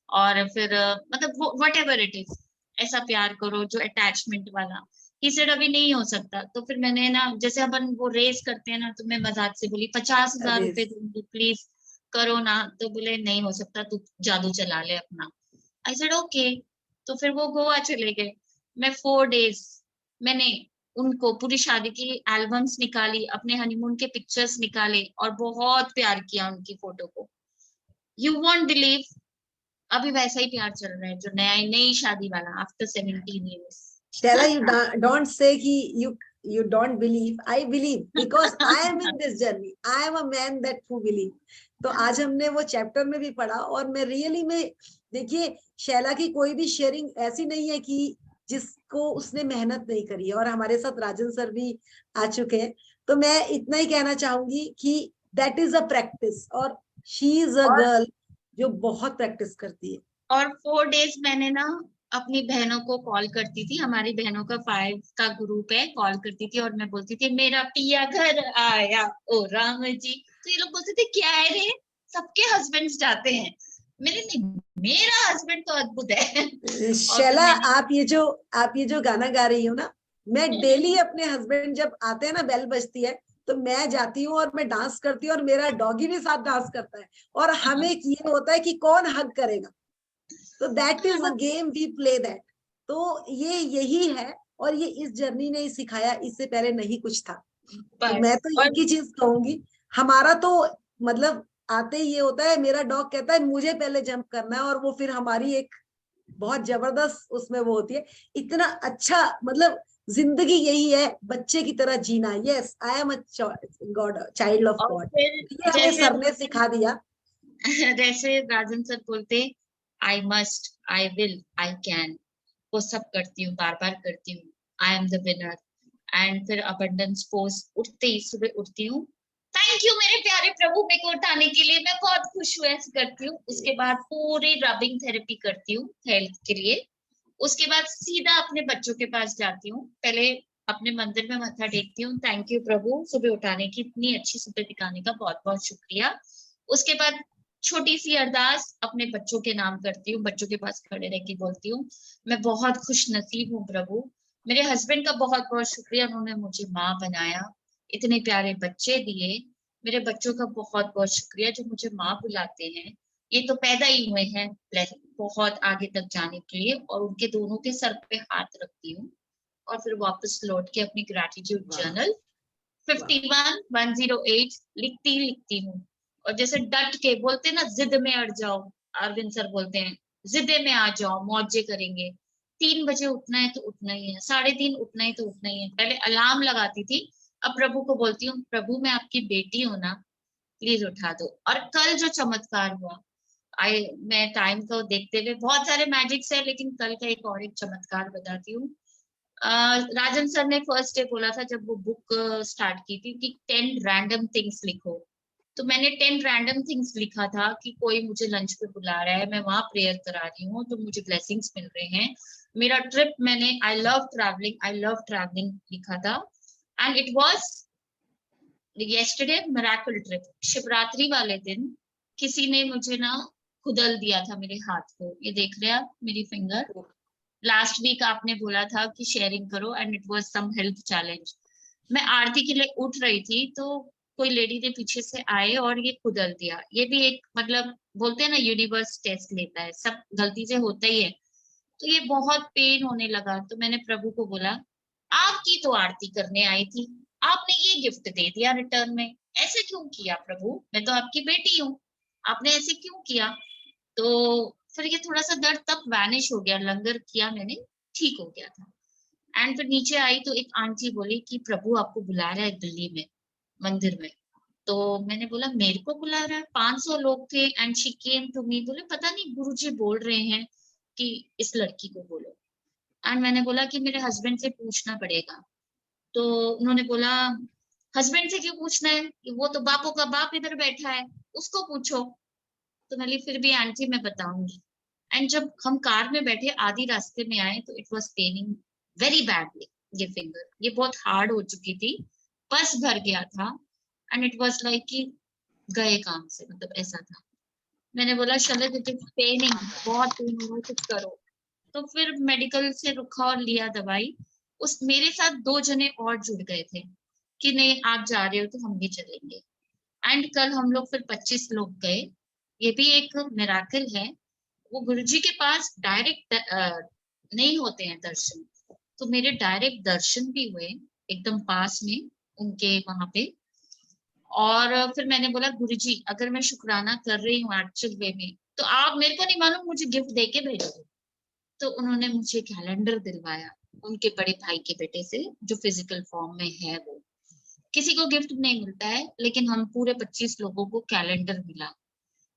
और फिर मतलब वो वट एवर इट इज, ऐसा प्यार करो जो अटैचमेंट वाला। ही सेड अभी नहीं हो सकता। तो फिर मैंने ना, जैसे अपन वो रेस करते हैं ना, तो मैं मजाक से बोली 50,000 रुपए दूंगी, प्लीज करो ना। तो बोले नहीं हो सकता, तू जादू चला ले अपना। I said okay. तो फिर वो गोवा चले गए। मैं 4 डेज मैंने उनको पूरी शादी की एल्बम्स निकाली, अपने हनीमून के पिक्चर्स निकाले और बहुत प्यार किया उनकी फोटो को। यू वॉन्ट बिलीव, अभी वैसा ही प्यार चल रहा है जो नया नई शादी वाला after 17 years। Shella, you don't say कि you don't believe. I believe because I am in this journey. I am a man that who believe. तो आज हमने वो चैप्टर में भी पढ़ा और मैं रियली में, देखिए शैला की कोई भी शेयरिंग ऐसी नहीं है कि जिसको उसने मेहनत नहीं करी है, और हमारे साथ राजन सर भी आ चुके हैं। तो मैं इतना ही कहना चाहूंगी कि दैट इज अ प्रैक्टिस, और शी इज अ गर्ल जो बहुत प्रैक्टिस करती है। और 4 डेज मैंने ना अपनी बहनों को कॉल करती थी, हमारी बहनों का 5 का ग्रुप है, कॉल करती थी और मैं बोलती थी मेरा पिया घर आया ओ राम जी। तो ये लोग बोलते थे क्या है रे, सबके हस्बैंड्स जाते हैं। मेरे नहीं, मेरा हस्बैंड तो अद्भुत है। शैला, आप ये जो गाना गा रही हो ना, मैं डेली अपने हस्बैंड जब आते हैं ना, बेल बजती है तो मैं जाती हूँ और मैं डांस करती हूँ, और मेरा डॉगी भी साथ डांस करता है, और हमें ये होता है कि कौन हग करेगा। तो that is a game we play that. तो ये यही है, और ये इस जर्नी ने ही सिखाया, इससे पहले नहीं कुछ था। तो मैं तो एक ही चीज कहूंगी, हमारा तो मतलब आते ही ये होता है, मेरा डॉग कहता है मुझे पहले जंप करना है, और वो फिर हमारी एक बहुत जबरदस्त उसमें वो होती है। इतना अच्छा, मतलब जिंदगी यही है, बच्चे की तरह जीना। Yes, I am a god, child of god. ये हमें सर ने सिखा दिया। जैसे राजन सर बोलते I must, I will, I can, वो सब करती हूँ, बार बार करती हूँ। I am the winner. And फिर अबंडेंस पोज, उठते ही सुबह उठती हूँ, थैंक यू मेरे प्यारे प्रभु मेरे को उठाने के लिए, मैं बहुत खुश हूँ, ऐसे करती हूँ। उसके बाद पूरी रबिंग थेरेपी करती हूँ हेल्थ के लिए। उसके बाद सीधा अपने बच्चों के पास जाती हूँ, पहले अपने मंदिर में मत्था टेकती हूँ, थैंक यू प्रभु सुबह उठाने की, इतनी अच्छी सुबह दिखाने का बहुत बहुत शुक्रिया। उसके बाद छोटी सी अरदास अपने बच्चों के नाम करती हूँ, बच्चों के पास खड़े रह के बोलती हूँ मैं बहुत खुश नसीब हूँ प्रभु, मेरे हस्बैंड का बहुत बहुत शुक्रिया, उन्होंने मुझे माँ बनाया, इतने प्यारे बच्चे दिए, मेरे बच्चों का बहुत बहुत शुक्रिया जो मुझे माँ बुलाते हैं, ये तो पैदा ही हुए हैं बहुत आगे तक जाने के लिए। और उनके दोनों के सर पे हाथ रखती हूँ और फिर वापस लौट के अपनी ग्रैटिट्यूड जर्नल 51-108 लिखती हूँ। और जैसे डट के बोलते ना, जिद में अड़ जाओ, अरविंद सर बोलते हैं जिदे में आ जाओ, मौजे करेंगे। 3 बजे उठना है तो उठना ही है, 3:30 उठना है तो उठना ही है। पहले अलार्म लगाती थी, अब प्रभु को बोलती हूँ प्रभु मैं आपकी बेटी हूँ ना, प्लीज उठा दो। और कल जो चमत्कार हुआ, मैं टाइम को देखते हुए, बहुत सारे मैजिक्स है लेकिन कल का एक और एक चमत्कार बताती हूँ। राजन सर ने फर्स्ट डे बोला था जब वो बुक स्टार्ट की थी कि 10 रैंडम थिंग्स लिखो, तो मैंने 10 रैंडम थिंग्स लिखा था कि कोई मुझे लंच पे बुला रहा है, मैं वहां प्रेयर करा रही हूँ तो मुझे ब्लेसिंग्स मिल रहे हैं, मेरा ट्रिप, मैंने आई लव ट्रैवलिंग लिखा था। And it was yesterday miracle trip. Shivratri वाले दिन किसी ने मुझे ना खुदल दिया था मेरे हाथ को, ये देख रहे हैं आप मेरी फिंगर। लास्ट वीक आपने बोला था कि शेयरिंग करो and it was some health challenge. मैं आरती के लिए उठ रही थी तो कोई लेडी ने पीछे से आए और ये खुदल दिया। ये भी एक मतलब बोलते हैं ना यूनिवर्स टेस्ट लेता है, सब गलती से होता ही है। तो ये बहुत पेन होने लगा, तो मैंने प्रभु को बोला आपकी तो आरती करने आई थी, आपने ये गिफ्ट दे दिया रिटर्न में, ऐसे क्यों किया प्रभु, मैं तो आपकी बेटी हूँ, आपने ऐसे क्यों किया। तो फिर ये थोड़ा सा दर्द तब वैनिश हो गया, लंगर किया मैंने, ठीक हो गया था। एंड फिर नीचे आई तो एक आंटी बोली कि प्रभु आपको बुला रहा है दिल्ली में मंदिर में। तो मैंने बोला मेरे को बुला रहा है, 500 लोग थे and she came to me, बोले पता नहीं गुरुजी बोल रहे हैं कि इस लड़की को बोलो। एंड मैंने बोला कि मेरे हस्बैंड से पूछना पड़ेगा। तो उन्होंने बोला हस्बैंड से क्यों पूछना है, कि वो तो बापों का बाप इधर बैठा है, उसको पूछो। तो मैंने फिर भी आंटी मैं बताऊंगी। एंड जब हम कार में बैठे आधी रास्ते में आए तो it was paining very badly, ये फिंगर ये बहुत हार्ड हो चुकी थी, पस भर गया था एंड इट वाज लाइक कि गए काम से, मतलब ऐसा था। मैंने बोला शरद इट इज पेनिंग, बहुत पेन हो रहा है, कुछ करो। तो फिर मेडिकल से रुका और लिया दवाई। उस मेरे साथ 2 जने और जुड़ गए थे कि नहीं आप जा रहे हो तो हम भी चलेंगे। एंड कल हम लोग फिर 25 लोग गए। ये भी एक मिराकल है, वो गुरुजी के पास डायरेक्ट नहीं होते हैं दर्शन, तो मेरे डायरेक्ट दर्शन भी हुए एकदम पास में उनके वहां पे। और फिर मैंने बोला गुरुजी अगर मैं शुक्राना कर रही हूँ एक्चुअल वे में तो आप मेरे को नहीं मालूम मुझे गिफ्ट दे के भेजो। तो उन्होंने मुझे कैलेंडर दिलवाया उनके बड़े भाई के बेटे से, जो फिजिकल फॉर्म में है। वो किसी को गिफ्ट नहीं मिलता है, लेकिन हम पूरे 25 लोगों को कैलेंडर मिला,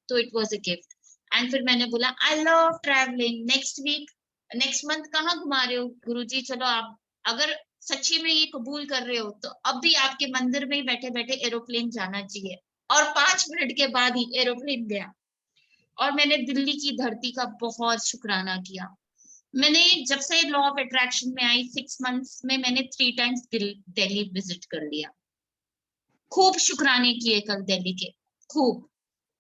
तो it was a gift. And फिर मैंने बोला I love travelling, next week next month कहाँ घुमा रहे हो गुरुजी, चलो आप अगर सच्ची में ये कबूल कर रहे हो तो अब भी आपके मंदिर में ही बैठे बैठे एरोप्लेन जाना चाहिए। और 5 मिनट के बाद ही एरोप्लेन गया और मैंने दिल्ली की धरती का बहुत शुक्राना किया। मैंने जब से लॉ ऑफ अट्रैक्शन में आई 6 मंथ्स में मैंने 3 टाइम्स दिल्ली विजिट कर लिया। खूब शुक्राने किए कल दिल्ली के, खूब,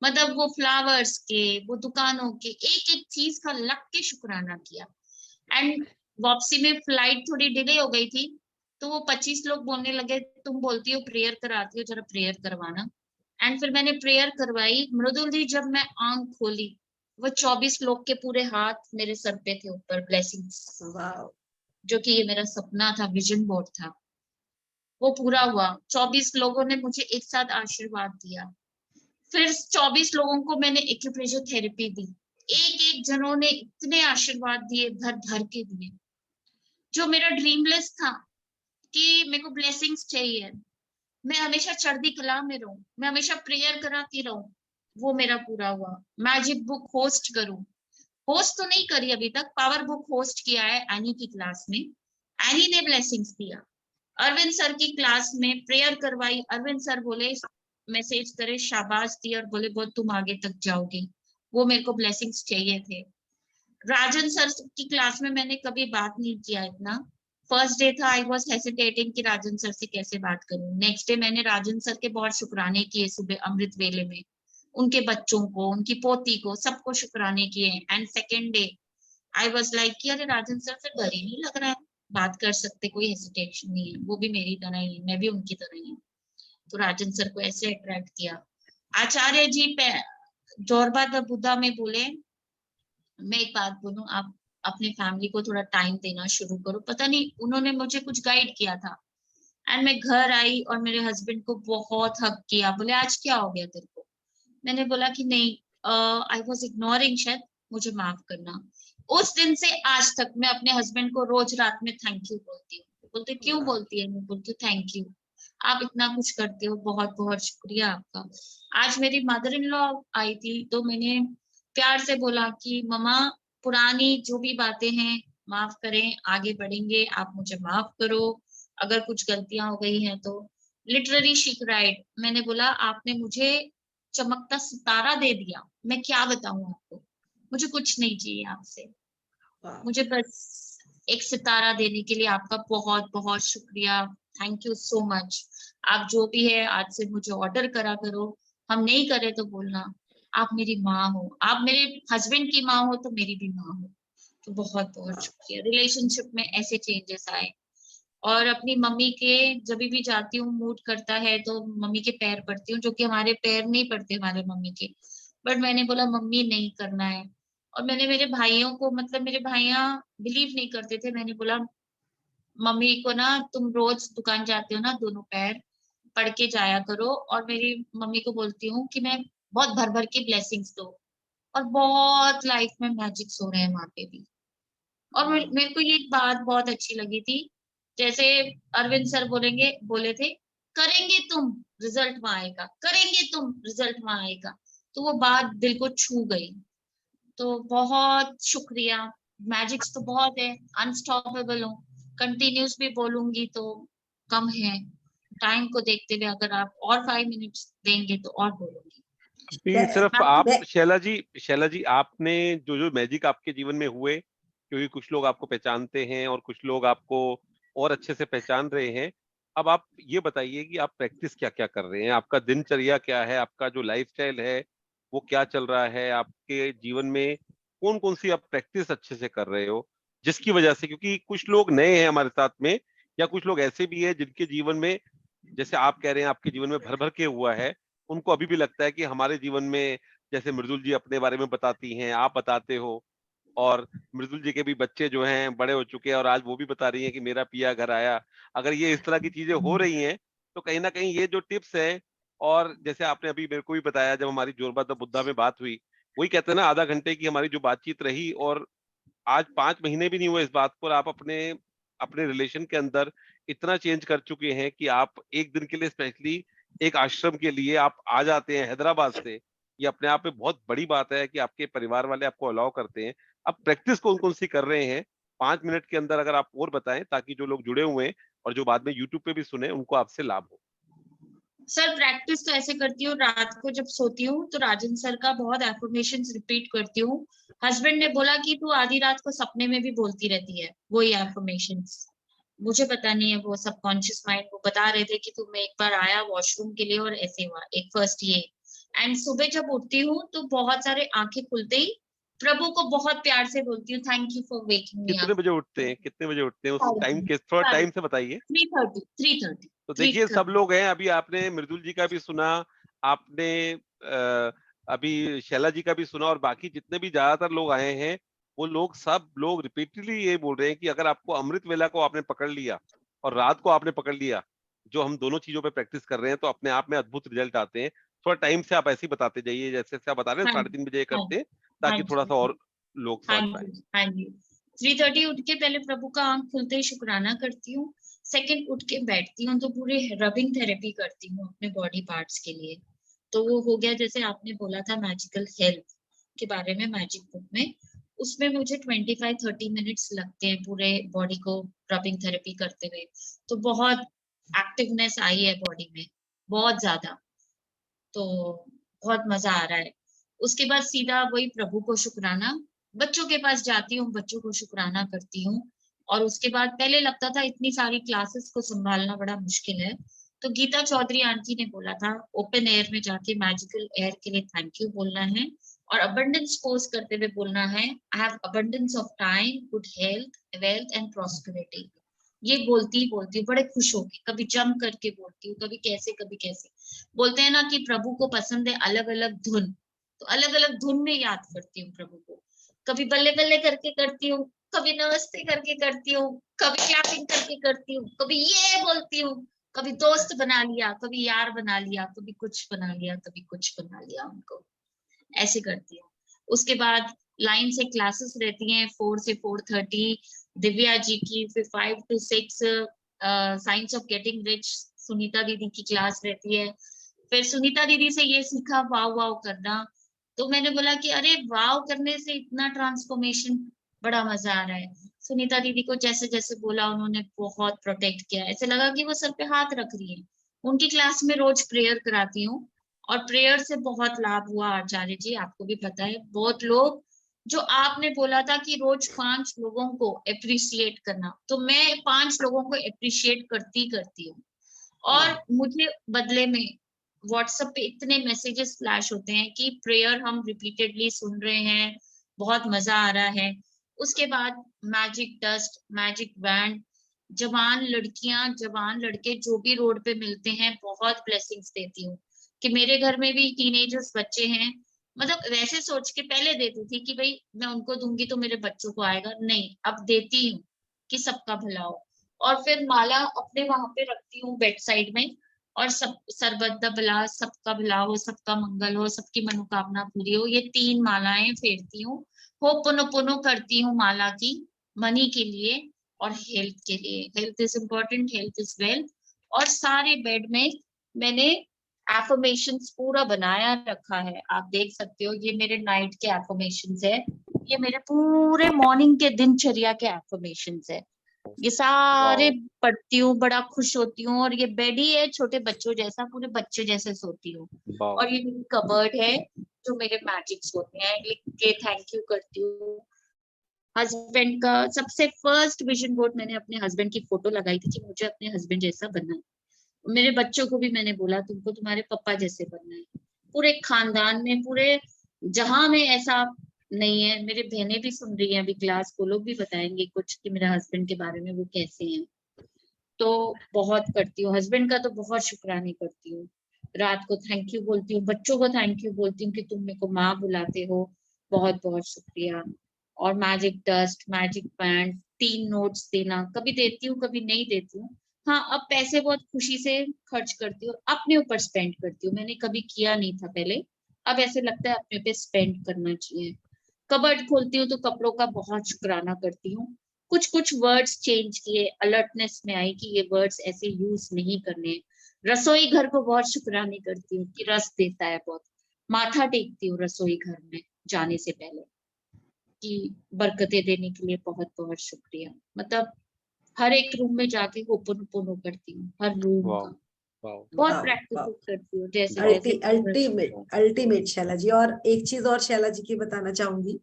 मतलब वो फ्लावर्स के, वो दुकानों के, एक एक चीज का लग के शुक्राना किया। एंड वापसी में फ्लाइट थोड़ी डिले हो गई थी, तो वो 25 लोग बोलने लगे तुम बोलती हो प्रेयर कराती हो, जरा प्रेयर करवाना। एंड फिर मैंने प्रेयर करवाई। मृदुल जी जब मैं आंख खोली वो 24 लोग के पूरे हाथ मेरे सर पे थे ऊपर, ब्लेसिंग्स, जो कि ये मेरा सपना था, विजन बोर्ड था, वो पूरा हुआ। 24 लोगों ने मुझे एक साथ आशीर्वाद दिया। फिर 24 लोगों को मैंने एक्यूप्रेशर थेरेपी दी, एक एक जनों ने इतने आशीर्वाद दिए, भर भर के दिए। जो मेरा ड्रीम लिस्ट था कि मेरे को ब्लेसिंग्स चाहिए, मैं हमेशा चढ़ती कला में रहूं, मैं हमेशा प्रेयर कराती रहूं, वो मेरा पूरा हुआ। मैजिक बुक होस्ट करूं, होस्ट तो नहीं करी अभी तक, पावर बुक होस्ट किया है एनी की क्लास में, एनी ने ब्लेसिंग्स दिया। अरविंद सर की क्लास में प्रेयर करवाई, अरविंद सर बोले मैसेज करे, शाबाश दी और बोले बहुत तुम आगे तक जाओगे, वो मेरे को ब्लेसिंग्स चाहिए थे। राजन सर की क्लास में मैंने कभी बात नहीं किया इतना, फर्स्ट डे था, आई वॉज हेसिटेटिंग कि राजन सर से कैसे बात करूं। नेक्स्ट डे मैंने राजन सर के बहुत शुक्राने किए, सुबह अमृत वेले में उनके बच्चों को, उनकी पोती को, सबको शुक्राने किए। And second day I was like कि अरे राजन सर से डर ही नहीं लग रहा है, बात कर सकते, कोई हेसिटेशन नहीं है, वो भी मेरी तरह ही है, मैं भी उनकी तरह ही हूँ। तो राजन सर को ऐसे अट्रैक्ट किया। आचार्य जी जोरबा द बुद्धा में बोले, मैं एक बात बोलूं, आप अपने फैमिली को थोड़ा टाइम देना शुरू करो। पता नहीं उन्होंने मुझे कुछ गाइड किया था। एंड मैं घर आई और मेरे हस्बैंड को बहुत हक किया, बोले आज क्या हो गया तेरे को। मैंने बोला कि नहीं, आई वॉज इग्नोरिंग, शायद मुझे माफ करना। उस दिन से आज तक मैं अपने हस्बैंड को रोज रात में थैंक यू बोलती हूँ। बोलते क्यों बोलती है, मैं बोलती हूँ थैंक यू, आप इतना कुछ करते हो, बहुत बहुत शुक्रिया आपका। आज मेरी मदर इन लॉ आई थी तो मैंने प्यार से बोला कि मम्मा पुरानी जो भी बातें हैं माफ करें, आगे बढ़ेंगे, आप मुझे माफ करो अगर कुछ गलतियां हो गई हैं तो। लिटररी शी क्राइड, मैंने बोला आपने मुझे चमकता सितारा दे दिया, मैं क्या बताऊं आपको, मुझे कुछ नहीं चाहिए आपसे, मुझे बस एक सितारा देने के लिए आपका बहुत बहुत शुक्रिया, थैंक यू सो मच। आप जो भी है आज से मुझे ऑर्डर करा करो, हम नहीं करे तो बोलना, आप मेरी माँ हो, आप मेरे हस्बैंड की माँ हो तो मेरी भी माँ हो। तो बहुत बहुत शुक्रिया। रिलेशनशिप में ऐसे चेंजेस आए। और अपनी मम्मी के जब भी जाती हूँ, मूड करता है तो मम्मी के पैर पड़ती हूँ, जो कि हमारे पैर नहीं पड़ते हमारे मम्मी के, बट मैंने बोला मम्मी नहीं करना है। और मैंने मेरे भाइयों को, मतलब मेरे भाइयां बिलीव नहीं करते थे, मैंने बोला मम्मी को ना तुम रोज दुकान जाते हो ना, दोनों पैर पढ़ के जाया करो, और मेरी मम्मी को बोलती हूँ कि मैं बहुत भर भर के ब्लेसिंग्स दो, और बहुत लाइफ में मैजिक्स हो रहे हैं वहां पे भी। और मेरे को ये एक बात बहुत अच्छी लगी थी, जैसे अरविंद सर बोले थे, करेंगे तुम, रिजल्ट वहां आएगा, करेंगे तुम, रिजल्ट वहां आएगा। तो वो बात दिल को छू गई। तो बहुत शुक्रिया। मैजिक्स तो बहुत है, अनस्टॉपेबल हूँ, कंटिन्यूस भी बोलूंगी तो कम है। टाइम को देखते हुए अगर आप और 5 मिनट्स देंगे तो और बोलूंगी। नहीं, सिर्फ आप मैं- शैला जी आपने जो जो मैजिक आपके जीवन में हुए, क्योंकि कुछ लोग आपको पहचानते हैं और कुछ लोग आपको और अच्छे से पहचान रहे हैं। अब आप ये बताइए कि आप प्रैक्टिस क्या क्या कर रहे हैं, आपका दिनचर्या क्या है, आपका जो लाइफस्टाइल है वो क्या चल रहा है, आपके जीवन में कौन कौन सी आप प्रैक्टिस अच्छे से कर रहे हो, जिसकी वजह से, क्योंकि कुछ लोग नए हैं हमारे साथ में, या कुछ लोग ऐसे भी हैं जिनके जीवन में, जैसे आप कह रहे हैं आपके जीवन में भर भर के हुआ है, उनको अभी भी लगता है कि हमारे जीवन में, जैसे मृदुल जी अपने बारे में बताती हैं, आप बताते हो, और मृदुल जी के भी बच्चे जो हैं बड़े हो चुके हैं और आज वो भी बता रही हैं कि मेरा पिया घर आया। अगर ये इस तरह की चीजें हो रही हैं तो कहीं ना कहीं ये जो टिप्स है, और जैसे आपने अभी मेरे को भी बताया जब हमारी जोरबा द बुद्धा में बात हुई, वही कहते हैं ना, आधा घंटे की हमारी जो बातचीत रही, और आज 5 महीने भी नहीं हुए इस बात पर, आप अपने अपने रिलेशन के अंदर इतना चेंज कर चुके हैं कि आप एक दिन के लिए स्पेशली एक आश्रम के लिए आप आ जाते हैं हैदराबाद से। ये अपने आप में बहुत बड़ी बात है कि आपके परिवार वाले आपको अलाउ करते हैं। अब प्रैक्टिस कौन कौन सी कर रहे हैं, 5 मिनट के अंदर अगर आप और बताएं, ताकि जो लोग जुड़े हुए हैं और जो बाद में यूट्यूब पे भी सुने उनको आपसे लाभ हो। सर प्रैक्टिस तो ऐसे करती हूँ, रात को जब सोती हूँ तो राजन सर का बहुत एफर्मेशंस रिपीट करती हूँ। हस्बैंड ने बोला कि तू आधी रात को सपने में भी बोलती रहती है वही एफर्मेशंस। मुझे पता नहीं है, वो सबकॉन्शियस माइंड वो बता रहे थे कि तू, मैं एक बार आया वॉशरूम के लिए और ऐसे हुआ, एक फर्स्ट ये। एंड सुबह जब उठती हूँ तो बहुत सारे आंखें खुलते ही प्रभु को बहुत प्यार से बोलती हूँ, थैंक यू फॉर वेकिंग मी कितने अप। बजे उठते हैं, कितने बजे उठते हैं, उस टाइम के थोड़ा टाइम से बताइए। 3:30, 3:30, तो थ्री देखिए सब थर्टी लोग हैं, अभी आपने मृदुल जी का भी सुना, आपने अभी शैला जी का भी सुना, और बाकी जितने भी ज्यादातर लोग आए हैं वो लोग सब लोग रिपीटेडली ये बोल रहे हैं कि अगर आपको अमृत वेला को आपने पकड़ लिया और रात को आपने पकड़ लिया, जो हम दोनों चीजों पे प्रैक्टिस कर रहे हैं, तो अपने आप में अद्भुत रिजल्ट आते हैं। थोड़ा टाइम से आप ऐसे ही बताते जाइए, जैसे जैसे आप बता रहे हैं हाँ 3:30 बजे हाँ करते हैं, हाँ ताकि थोड़ा सा जी और लोग हाँ समझ पाए। जी हाँ जी। 3:30 उठ के पहले प्रभु का आंख खुलते ही शुक्राना करती हूँ। सेकंड उठ के बैठती हूँ तो पूरे रबिंग थेरेपी करती हूँ अपने बॉडी पार्ट्स के लिए। तो वो हो गया, जैसे आपने बोला था मैजिकल हेल्थ के बारे में मैजिक बुक में, उसमें मुझे 25-30 मिनट्स लगते हैं पूरे बॉडी को रबिंग थेरेपी करते हुए। तो बहुत एक्टिवनेस आई है बॉडी में, बहुत ज्यादा। तो बहुत मजा आ रहा है। उसके बाद सीधा वही प्रभु को शुक्राना, बच्चों के पास जाती हूँ, बच्चों को शुक्राना करती हूँ। और उसके बाद पहले लगता था इतनी सारी क्लासेस को संभालना बड़ा मुश्किल है, तो गीता चौधरी आंटी ने बोला था ओपन एयर में जाके मैजिकल एयर के लिए थैंक यू बोलना है, और अबंडेंस पोज करते हुए बोलना है, I have abundance of time, good health, wealth and prosperity. ये बोलती बड़े खुश होके, कभी जम करके बोलती हूँ, कभी कैसे। बोलते हैं ना कि प्रभु को पसंद है अलग अलग धुन, तो अलग अलग धुन में याद करती हूँ प्रभु को। कभी बल्ले बल्ले करके करती हूँ, कभी नमस्ते करके करती हूँ, कभी क्लैपिंग करके करती हूँ, कभी ये बोलती हूँ, कभी दोस्त बना लिया, कभी यार बना लिया, कभी कुछ बना लिया, कभी कुछ बना लिया उनको, ऐसे करती हूँ। उसके बाद लाइन से क्लासेस रहती हैं 4 से 4:30 दिव्या जी की, फिर 5 to 6 science of getting rich Sunita दीदी की क्लास रहती है। फिर सुनीता दीदी से ये सीखा वाव वाव करना, तो मैंने बोला कि अरे वाव करने से इतना ट्रांसफॉर्मेशन, बड़ा मजा आ रहा है। सुनीता दीदी को जैसे जैसे बोला उन्होंने बहुत प्रोटेक्ट किया, ऐसे लगा कि वो सर पे हाथ रख रही है। उनकी क्लास में रोज प्रेयर कराती हूँ, और प्रेयर से बहुत लाभ हुआ आचार्य जी, आपको भी पता है। बहुत लोग, जो आपने बोला था कि रोज 5 लोगों को अप्रिशिएट करना, तो मैं 5 लोगों को अप्रिशिएट करती हूँ। और मुझे बदले में व्हाट्सएप पे इतने मैसेजेस फ्लैश होते हैं कि प्रेयर हम रिपीटेडली सुन रहे हैं, बहुत मजा आ रहा है। उसके बाद मैजिक डस्ट, मैजिक बैंड, जवान लड़कियां जवान लड़के जो भी रोड पे मिलते हैं बहुत ब्लेसिंग्स देती हूँ, कि मेरे घर में भी टीनेजर्स बच्चे हैं। मतलब वैसे सोच के पहले देती थी कि भाई मैं उनको दूंगी तो मेरे बच्चों को आएगा, नहीं अब देती हूँ कि सबका भला हो। और फिर माला अपने वहां पे रखती हूँ बेड साइड में, और सब सर्वदा भला, सबका भला हो, सबका मंगल हो, सबकी मनोकामना पूरी हो, ये 3 मालाएं फेरती हूँ। होपोनोपोनो करती हूँ माला की, मनी के लिए और हेल्थ के लिए। Health is important, health is wealth. और सारे बेड में मैंने एफर्मेशंस पूरा बनाया रखा है, आप देख सकते हो। ये मेरे नाइट के एफर्मेशंस है, ये मेरे पूरे मॉर्निंग के दिनचर्या के एफर्मेशंस है। ये सारे पढ़ती हूँ, बड़ा खुश होती हूँ। और ये बेड ही है छोटे बच्चों जैसा, पूरे बच्चे जैसे सोती हूँ। और ये मेरी कबर्ड है जो मेरे मैजिक्स होते हैं, लिख के थैंक यू करती हूँ। हस्बैंड का सबसे फर्स्ट विजन बोर्ड मैंने अपने हस्बैंड की फोटो लगाई थी कि मुझे अपने हस्बैंड जैसा बनना है। मेरे बच्चों को भी मैंने बोला तुमको तुम्हारे पापा जैसे बनना है। पूरे खानदान में, पूरे जहां में ऐसा नहीं है। मेरी बहनें भी सुन रही हैं अभी क्लास, वो लोग भी बताएंगे कुछ कि मेरे हस्बैंड के बारे में वो कैसे हैं। तो बहुत करती हूँ, हस्बैंड का तो बहुत शुक्राने करती हूँ। रात को थैंक यू बोलती हूँ, बच्चों को थैंक यू बोलती हूँ कि तुम मेरे को माँ बुलाते हो, बहुत बहुत शुक्रिया। और magic dust, magic pant, 3 notes देना, कभी देती हूँ कभी नहीं देती हूँ। हाँ, अब पैसे बहुत खुशी से खर्च करती हूँ, अपने ऊपर स्पेंड करती हूँ। मैंने कभी किया नहीं था पहले, अब ऐसे लगता है अपने पे स्पेंड करना चाहिए। कबर्ड खोलती हूँ तो कपड़ों का बहुत शुक्राना करती हूँ। कुछ कुछ वर्ड्स चेंज किए, अलर्टनेस में आई कि ये वर्ड्स ऐसे यूज नहीं करने। रसोई घर को बहुत शुक्राने करती हूँ कि रस देता है बहुत। माथा टेकती हूँ रसोई घर में जाने से पहले कि बरकतें देने के लिए बहुत बहुत शुक्रिया। मतलब हर एक रूम में जाके होपोनोपोनो करती हूँ, हर रूम का बहुत वाह, प्रैक्टिस वाह। करती हूँ। जैसे जैसे अल्टीमेट शैला जी। और एक चीज और शैला जी की बताना चाहूंगी।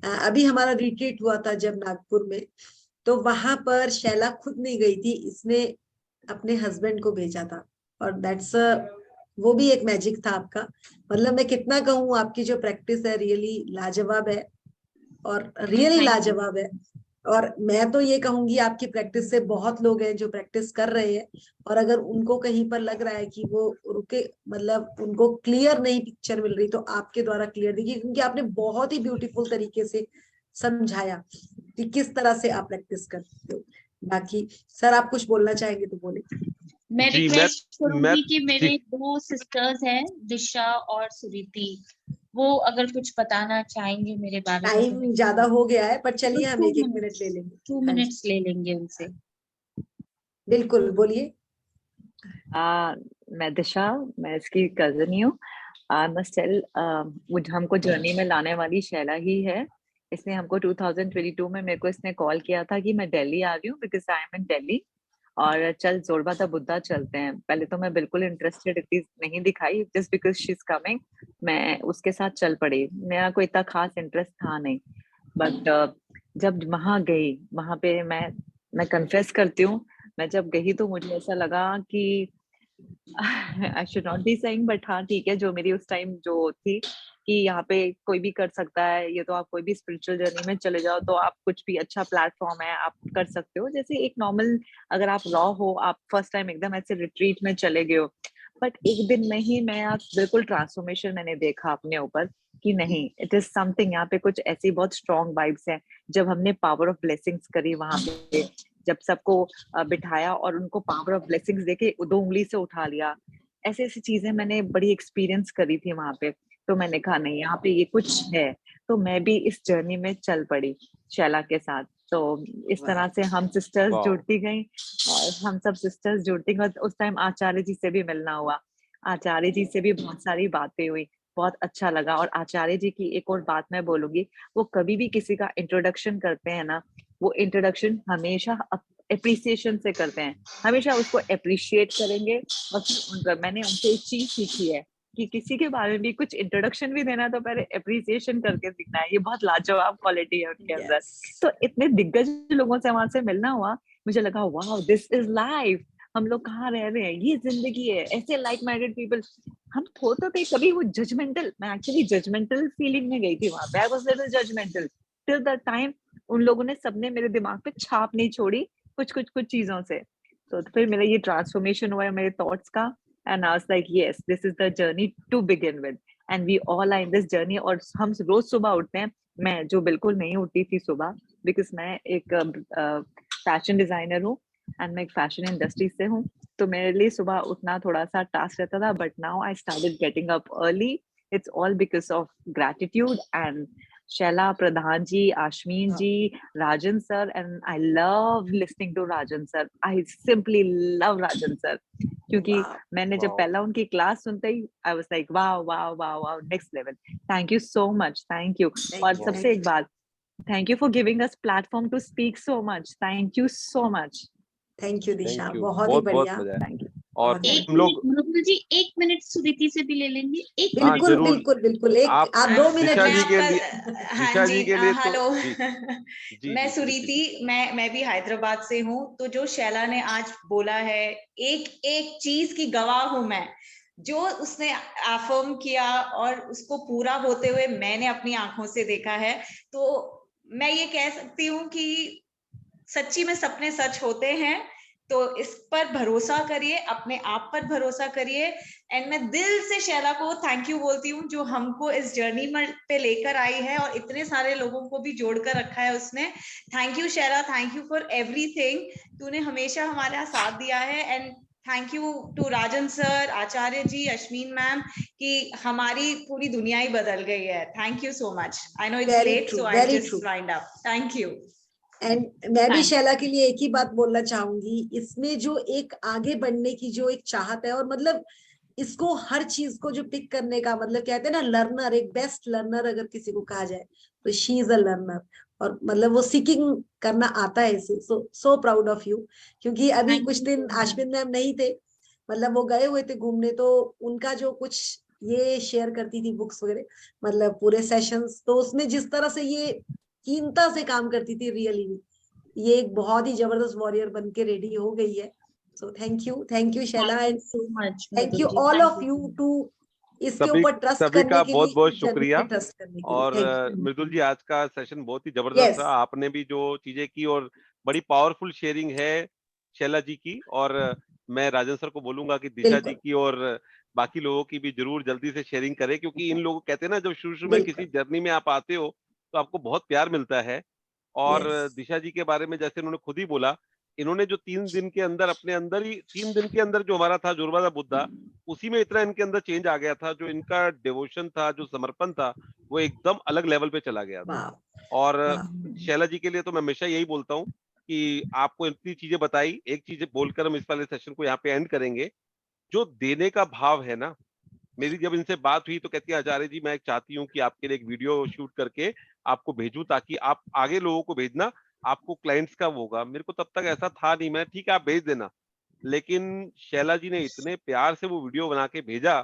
अभी हमारा रिट्रीट हुआ था जब नागपुर में, तो वहां पर शैला खुद नहीं गई थी, इसने अपने हस्बैंड को भेजा था। और दैट्स वो भी एक मैजिक था आपका। मतलब मैं कितना कहूँ, आपकी जो प्रैक्टिस है रियली लाजवाब है, और रियली लाजवाब है। और मैं तो ये कहूंगी आपकी प्रैक्टिस से बहुत लोग हैं जो प्रैक्टिस कर रहे हैं, और अगर उनको कहीं पर लग रहा है कि वो रुके, मतलब उनको क्लियर नहीं पिक्चर मिल रही, तो आपके द्वारा क्लियर दिखी, क्योंकि आपने बहुत ही ब्यूटीफुल तरीके से समझाया कि किस तरह से आप प्रैक्टिस करते हो। बाकी सर आप कुछ बोलना चाहेंगे तो बोले। मैं जी, रिक्वेस्ट करूंगी कि जी। मेरे 2 सिस्टर्स हैं, दिशा और सुरीति, वो अगर कुछ बताना चाहेंगे मेरे बारे में। टाइम ज्यादा हो गया है, पर चलिए हम 1-1 मिनट ले 2 लेंगे। 2 हाँ जी, मिनट्स ले लेंगे उनसे। बिल्कुल बोलिए। मैं दिशा, मैं इसकी कजन ही हूँ। आई मस्ट टेल, हमको जर्नी में लाने वाली शैला ही है। इसने हमको 2022 में मेरे को इसने कॉल किया था कि मैं दिल्ली आ रही हूँ बिकॉज आई एम इन दिल्ली, और चल जोरबा द बुद्धा चलते हैं। पहले तो मैं बिल्कुल इंटरेस्टेड इतनी नहीं दिखाई, just because she is coming मैं उसके साथ चल पड़ी। मेरा कोई इतना खास इंटरेस्ट था नहीं, बट जब वहां गई, वहां पे मैं कन्फेस करती हूँ, मैं जब गई तो मुझे ऐसा लगा कि I should not be saying, but हाँ ठीक है, जो मेरी उस टाइम जो थी कि यहाँ पे कोई भी कर सकता है, ये तो आप कोई भी स्पिरिचुअल जर्नी में चले जाओ तो आप कुछ भी, अच्छा प्लेटफॉर्म है, आप कर सकते हो। जैसे एक नॉर्मल, अगर आप रॉ हो, आप फर्स्ट टाइम एकदम ऐसे रिट्रीट में चले गए हो, बट एक दिन में ही मैं बिल्कुल ट्रांसफॉर्मेशन मैंने देखा अपने ऊपर कि नहीं, इट इज समथिंग, यहाँ पे कुछ ऐसी बहुत स्ट्रॉन्ग वाइब्स हैं। जब हमने पावर ऑफ ब्लेसिंग्स करी वहां पे, जब सबको बिठाया और उनको पावर ऑफ ब्लेसिंग्स देके 2 उंगली से उठा लिया, ऐसी ऐसी चीजें मैंने बड़ी एक्सपीरियंस करी थी वहां पे। तो मैंने कहा नहीं, यहाँ पे ये कुछ है। तो मैं भी इस जर्नी में चल पड़ी शैला के साथ। तो इस तरह से हम सिस्टर्स जुड़ती गई, और हम सब सिस्टर्स जुड़ती गई। उस टाइम आचार्य जी से भी मिलना हुआ, आचार्य जी से भी बहुत सारी बातें हुई, बहुत अच्छा लगा। और आचार्य जी की एक और बात मैं बोलूंगी, वो कभी भी किसी का इंट्रोडक्शन करते हैं ना, वो इंट्रोडक्शन हमेशा एप्रिसिएशन से करते हैं, हमेशा उसको अप्रिशिएट करेंगे। और फिर मैंने उनसे एक चीज सीखी है कि किसी के बारे में भी कुछ इंट्रोडक्शन भी देना तो पहले अप्रिसिएशन करके सीखना है। ये बहुत लाजवाब क्वालिटी है उनके अंदर। तो इतने दिग्गज लोगों से वहां से मिलना हुआ, मुझे लगा वाओ, दिस इज लाइफ। हम लोग कहाँ रह रहे हैं, ये जिंदगी है, ऐसे लाइक माइंडेड पीपल। हम होते थे कभी वो जजमेंटल, मैं एक्चुअली जजमेंटल फीलिंग में गई थी वहां पे। I was little judgemental till the time उन लोगों ने, सबने मेरे दिमाग पे छाप नहीं छोड़ी कुछ चीजों से। तो फिर मेरा ये ट्रांसफॉर्मेशन हुआ है मेरे थॉट्स का, and I was like yes, this is the journey to begin with, and we all are in this journey. और हम रोज सुबह उठते हैं, मैं जो बिल्कुल नहीं उठती थी सुबह, बिकॉज मैं एक फैशन डिजाइनर हूँ एंड मैं एक फैशन इंडस्ट्री से हूँ। तो मेरे लिए सुबह उठना थोड़ा सा टास्क रहता था, but now I started getting up early. It's all because of gratitude and Shaila, Pradhan ji, Aashmeen हाँ। जी, Rajan sir, and I love listening to Rajan sir. I simply love Rajan sir. क्योंकि Wow. मैंने जब Wow. पहला उनकी क्लास सुनते ही I was like wow wow wow wow next level. Thank you so much. Thank you. Thank और you, सबसे thank एक बात, thank you for giving us platform to speak so much. Thank you so much. Thank you Disha, thank you, बहुत ही बहुत बहुत बढ़िया। मजा है। Thank you. और बहुत एक हम लोग मिनट मृदुल जी, 1 मिनट सुरीति से भी ले लेंगे, 1 हाँ, मिनट। बिल्कुल जरूर। बिल्कुल बिल्कुल, एक आप आप 2 मिनट दिशा मैं जी के आपका लिए हाँ दिशा जी जी, के लिए तो हेलो। जी जी मैं जी सुरीति, मैं भी हैदराबाद से हूँ। तो जो शैला ने आज बोला है, एक एक चीज की गवाह हूं मैं, जो उसने अफर्म किया और उसको पूरा होते हुए मैंने अपनी आंखों से देखा है। तो मैं ये कह सकती हूँ कि सच्ची में सपने सच होते हैं। तो इस पर भरोसा करिए, अपने आप पर भरोसा करिए। एंड मैं दिल से शैला को थैंक यू बोलती हूँ, जो हमको इस जर्नी में पे लेकर आई है और इतने सारे लोगों को भी जोड़कर रखा है उसने। Thank you Shaila, thank you for everything. तूने हमेशा हमारा साथ दिया है। And thank you to Rajan sir, Acharya ji, Ashmeen ma'am, कि हमारी पूरी दुनिया ही बदल गई है। Thank you so much. I know it's Very late, true, so I very just true. Wind up. Thank you. And मैं भी Thank शैला के लिए एक ही बात बोलना चाहूंगी, इसमें जो एक आगे बढ़ने की जो एक चाहत है, और मतलब इसको हर चीज को जो पिक करने का, मतलब कहते हैं ना लर्नर, एक बेस्ट लर्नर अगर किसी को कहा जाए तो शी इज अ लर्नर। और मतलब वो सीकिंग करना आता है इसे। So proud of you. क्योंकि अभी Thank कुछ you दिन so much. आश्विन मैम नहीं थे, मतलब वो गए हुए थे घूमने, तो उनका जो कुछ ये शेयर करती थी बुक्स वगैरह, मतलब पूरे सेशंस, तो उसमें जिस तरह से ये कीमता से काम करती थी, रियली ये एक बहुत ही जबरदस्त वॉरियर बन के रेडी हो गई है। So thank you Shaila, Thank you and so much, thank you Mridul ji. All Thank of you you so much. To इसके सभी ऊपर ट्रस्ट सभी करने का के बहुत लिए, बहुत इस जर्नी शुक्रिया। पे ट्रस्ट करने के लिए। और थैंक यू। मृदुल जी, आज का सेशन बहुत ही जबरदस्त Yes. रहा। आपने भी जो चीजें की और बड़ी पावरफुल शेयरिंग है शैला जी की। और मैं राजन सर को बोलूंगा कि दिशा जी बिल्कुल की और बाकी लोगों की भी जरूर जल्दी से शेयरिंग करें, क्योंकि इन लोगों कहते हैं ना, जब शुरू में किसी बिल्कुल। जर्नी में आप आते हो तो आपको बहुत प्यार मिलता है। और Yes. दिशा जी के बारे में जैसे उन्होंने खुद ही बोला, इन्होंने जो 3 दिन के अंदर अपने अंदर ही 3 दिन के अंदर जो हमारा था जुर्वादा बुद्धा, उसी में इतना इनके अंदर चेंज आ गया था। जो इनका डिवोशन था, जो समर्पण था, वो एकदम अलग लेवल पे चला गया था। वाह और वाह। शैला जी के लिए तो मैं हमेशा यही बोलता हूँ कि आपको इतनी चीजें बताई, एक चीज बोलकर हम इस वाले सेशन को यहाँ पे एंड करेंगे। जो देने का भाव है ना, मेरी जब इनसे बात हुई तो कहती है आचार्य जी, मैं चाहती हूँ कि आपके लिए एक वीडियो शूट करके आपको भेजूं, ताकि आप आगे लोगों को भेजना, आपको क्लाइंट्स का वो होगा। मेरे को तब तक ऐसा था नहीं, मैं ठीक है आप भेज देना, लेकिन शैला जी ने इतने प्यार से वो वीडियो बना के भेजा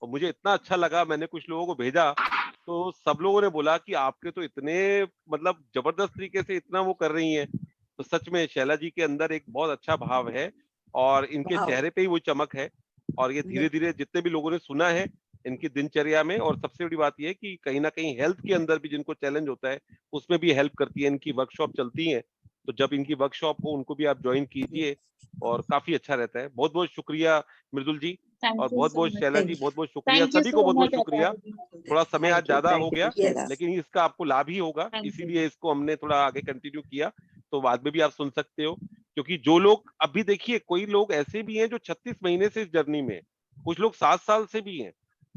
और मुझे इतना अच्छा लगा। मैंने कुछ लोगों को भेजा तो सब लोगों ने बोला कि आपके तो इतने मतलब जबरदस्त तरीके से इतना वो कर रही हैं। तो सच में शैला जी के अंदर एक बहुत अच्छा भाव है और इनके वाह। चेहरे पे ही वो चमक है। और ये धीरे धीरे जितने भी लोगों ने सुना है इनकी दिनचर्या में, और सबसे बड़ी बात यह है कि कहीं ना कहीं हेल्थ के अंदर भी जिनको चैलेंज होता है उसमें भी हेल्प करती है। इनकी वर्कशॉप चलती है, तो जब इनकी वर्कशॉप हो उनको भी आप ज्वाइन कीजिए और काफी अच्छा रहता है। बहुत बहुत शुक्रिया मृदुल जी, Thank और you बहुत so बहुत much. शैला जी, थैंक बहुत बहुत शुक्रिया। Thank you सभी को so बहुत बहुत much, शुक्रिया। Acharya ji. थोड़ा समय आज ज्यादा हो गया, यू। यस। लेकिन इसका आपको लाभ ही होगा, Thank you. इसीलिए इसको हमने थोड़ा आगे कंटिन्यू किया। तो बाद में भी आप सुन सकते हो, क्योंकि जो लोग अभी देखिए, कोई लोग ऐसे भी हैं जो 36 महीने से इस जर्नी में, कुछ लोग 7 साल से भी हैं,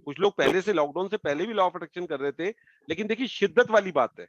कुछ लोग पहले से लॉकडाउन से पहले भी लॉ ऑफ अट्रैक्शन कर रहे थे। लेकिन देखिए शिद्दत वाली बात है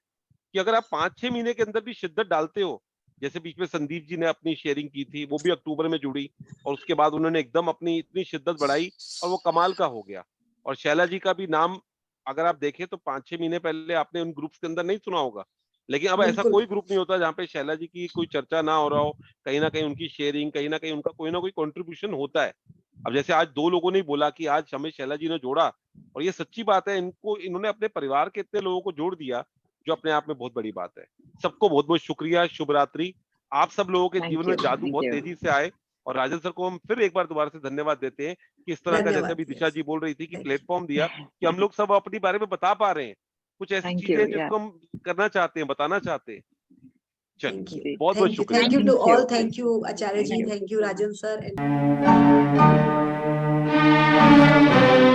कि अगर आप 5-6 महीने के अंदर भी शिद्दत डालते हो, जैसे बीच में संदीप जी ने अपनी शेयरिंग की थी, वो भी अक्टूबर में जुड़ी और उसके बाद उन्होंने एकदम अपनी इतनी शिद्दत बढ़ाई और वो कमाल का हो गया। और शैला जी का भी नाम अगर आप देखें तो 5-6 महीने पहले आपने उन ग्रुप्स के अंदर नहीं सुना होगा, लेकिन अब ऐसा बिल्कुल कोई ग्रुप नहीं होता जहाँ पे शैला जी की कोई चर्चा ना हो रहा हो। कहीं ना कहीं उनकी शेयरिंग, कहीं ना कहीं उनका कोई ना कोई कंट्रीब्यूशन होता है। अब जैसे आज 2 लोगों ने बोला कि आज हमें शैला जी ने जोड़ा, और ये सच्ची बात है, इन्होंने अपने परिवार के इतने लोगों को जोड़ दिया, जो अपने आप में बहुत बड़ी बात है। सबको बहुत बहुत शुक्रिया, शुभ रात्रि। आप सब लोगों के जीवन में जादू बहुत तेजी से आए, और राजन सर को हम फिर एक बार दोबारा से धन्यवाद देते हैं कि इस तरह का, जैसे धन्यवाद। अभी दिशा जी बोल रही थी कि Thank you. प्लेटफॉर्म दिया कि हम लोग सब अपने बारे में बता पा रहे हैं, कुछ ऐसी Thank you, चीजें yeah. जिसको हम करना चाहते हैं, बताना चाहते हैं। थैंक चलिए, यू। बहुत बहुत थैंक यू। शुक्रिया। Thank you to Thank you. All. Thank you Acharya ji, Thank thank you you so Rajan much. Sir.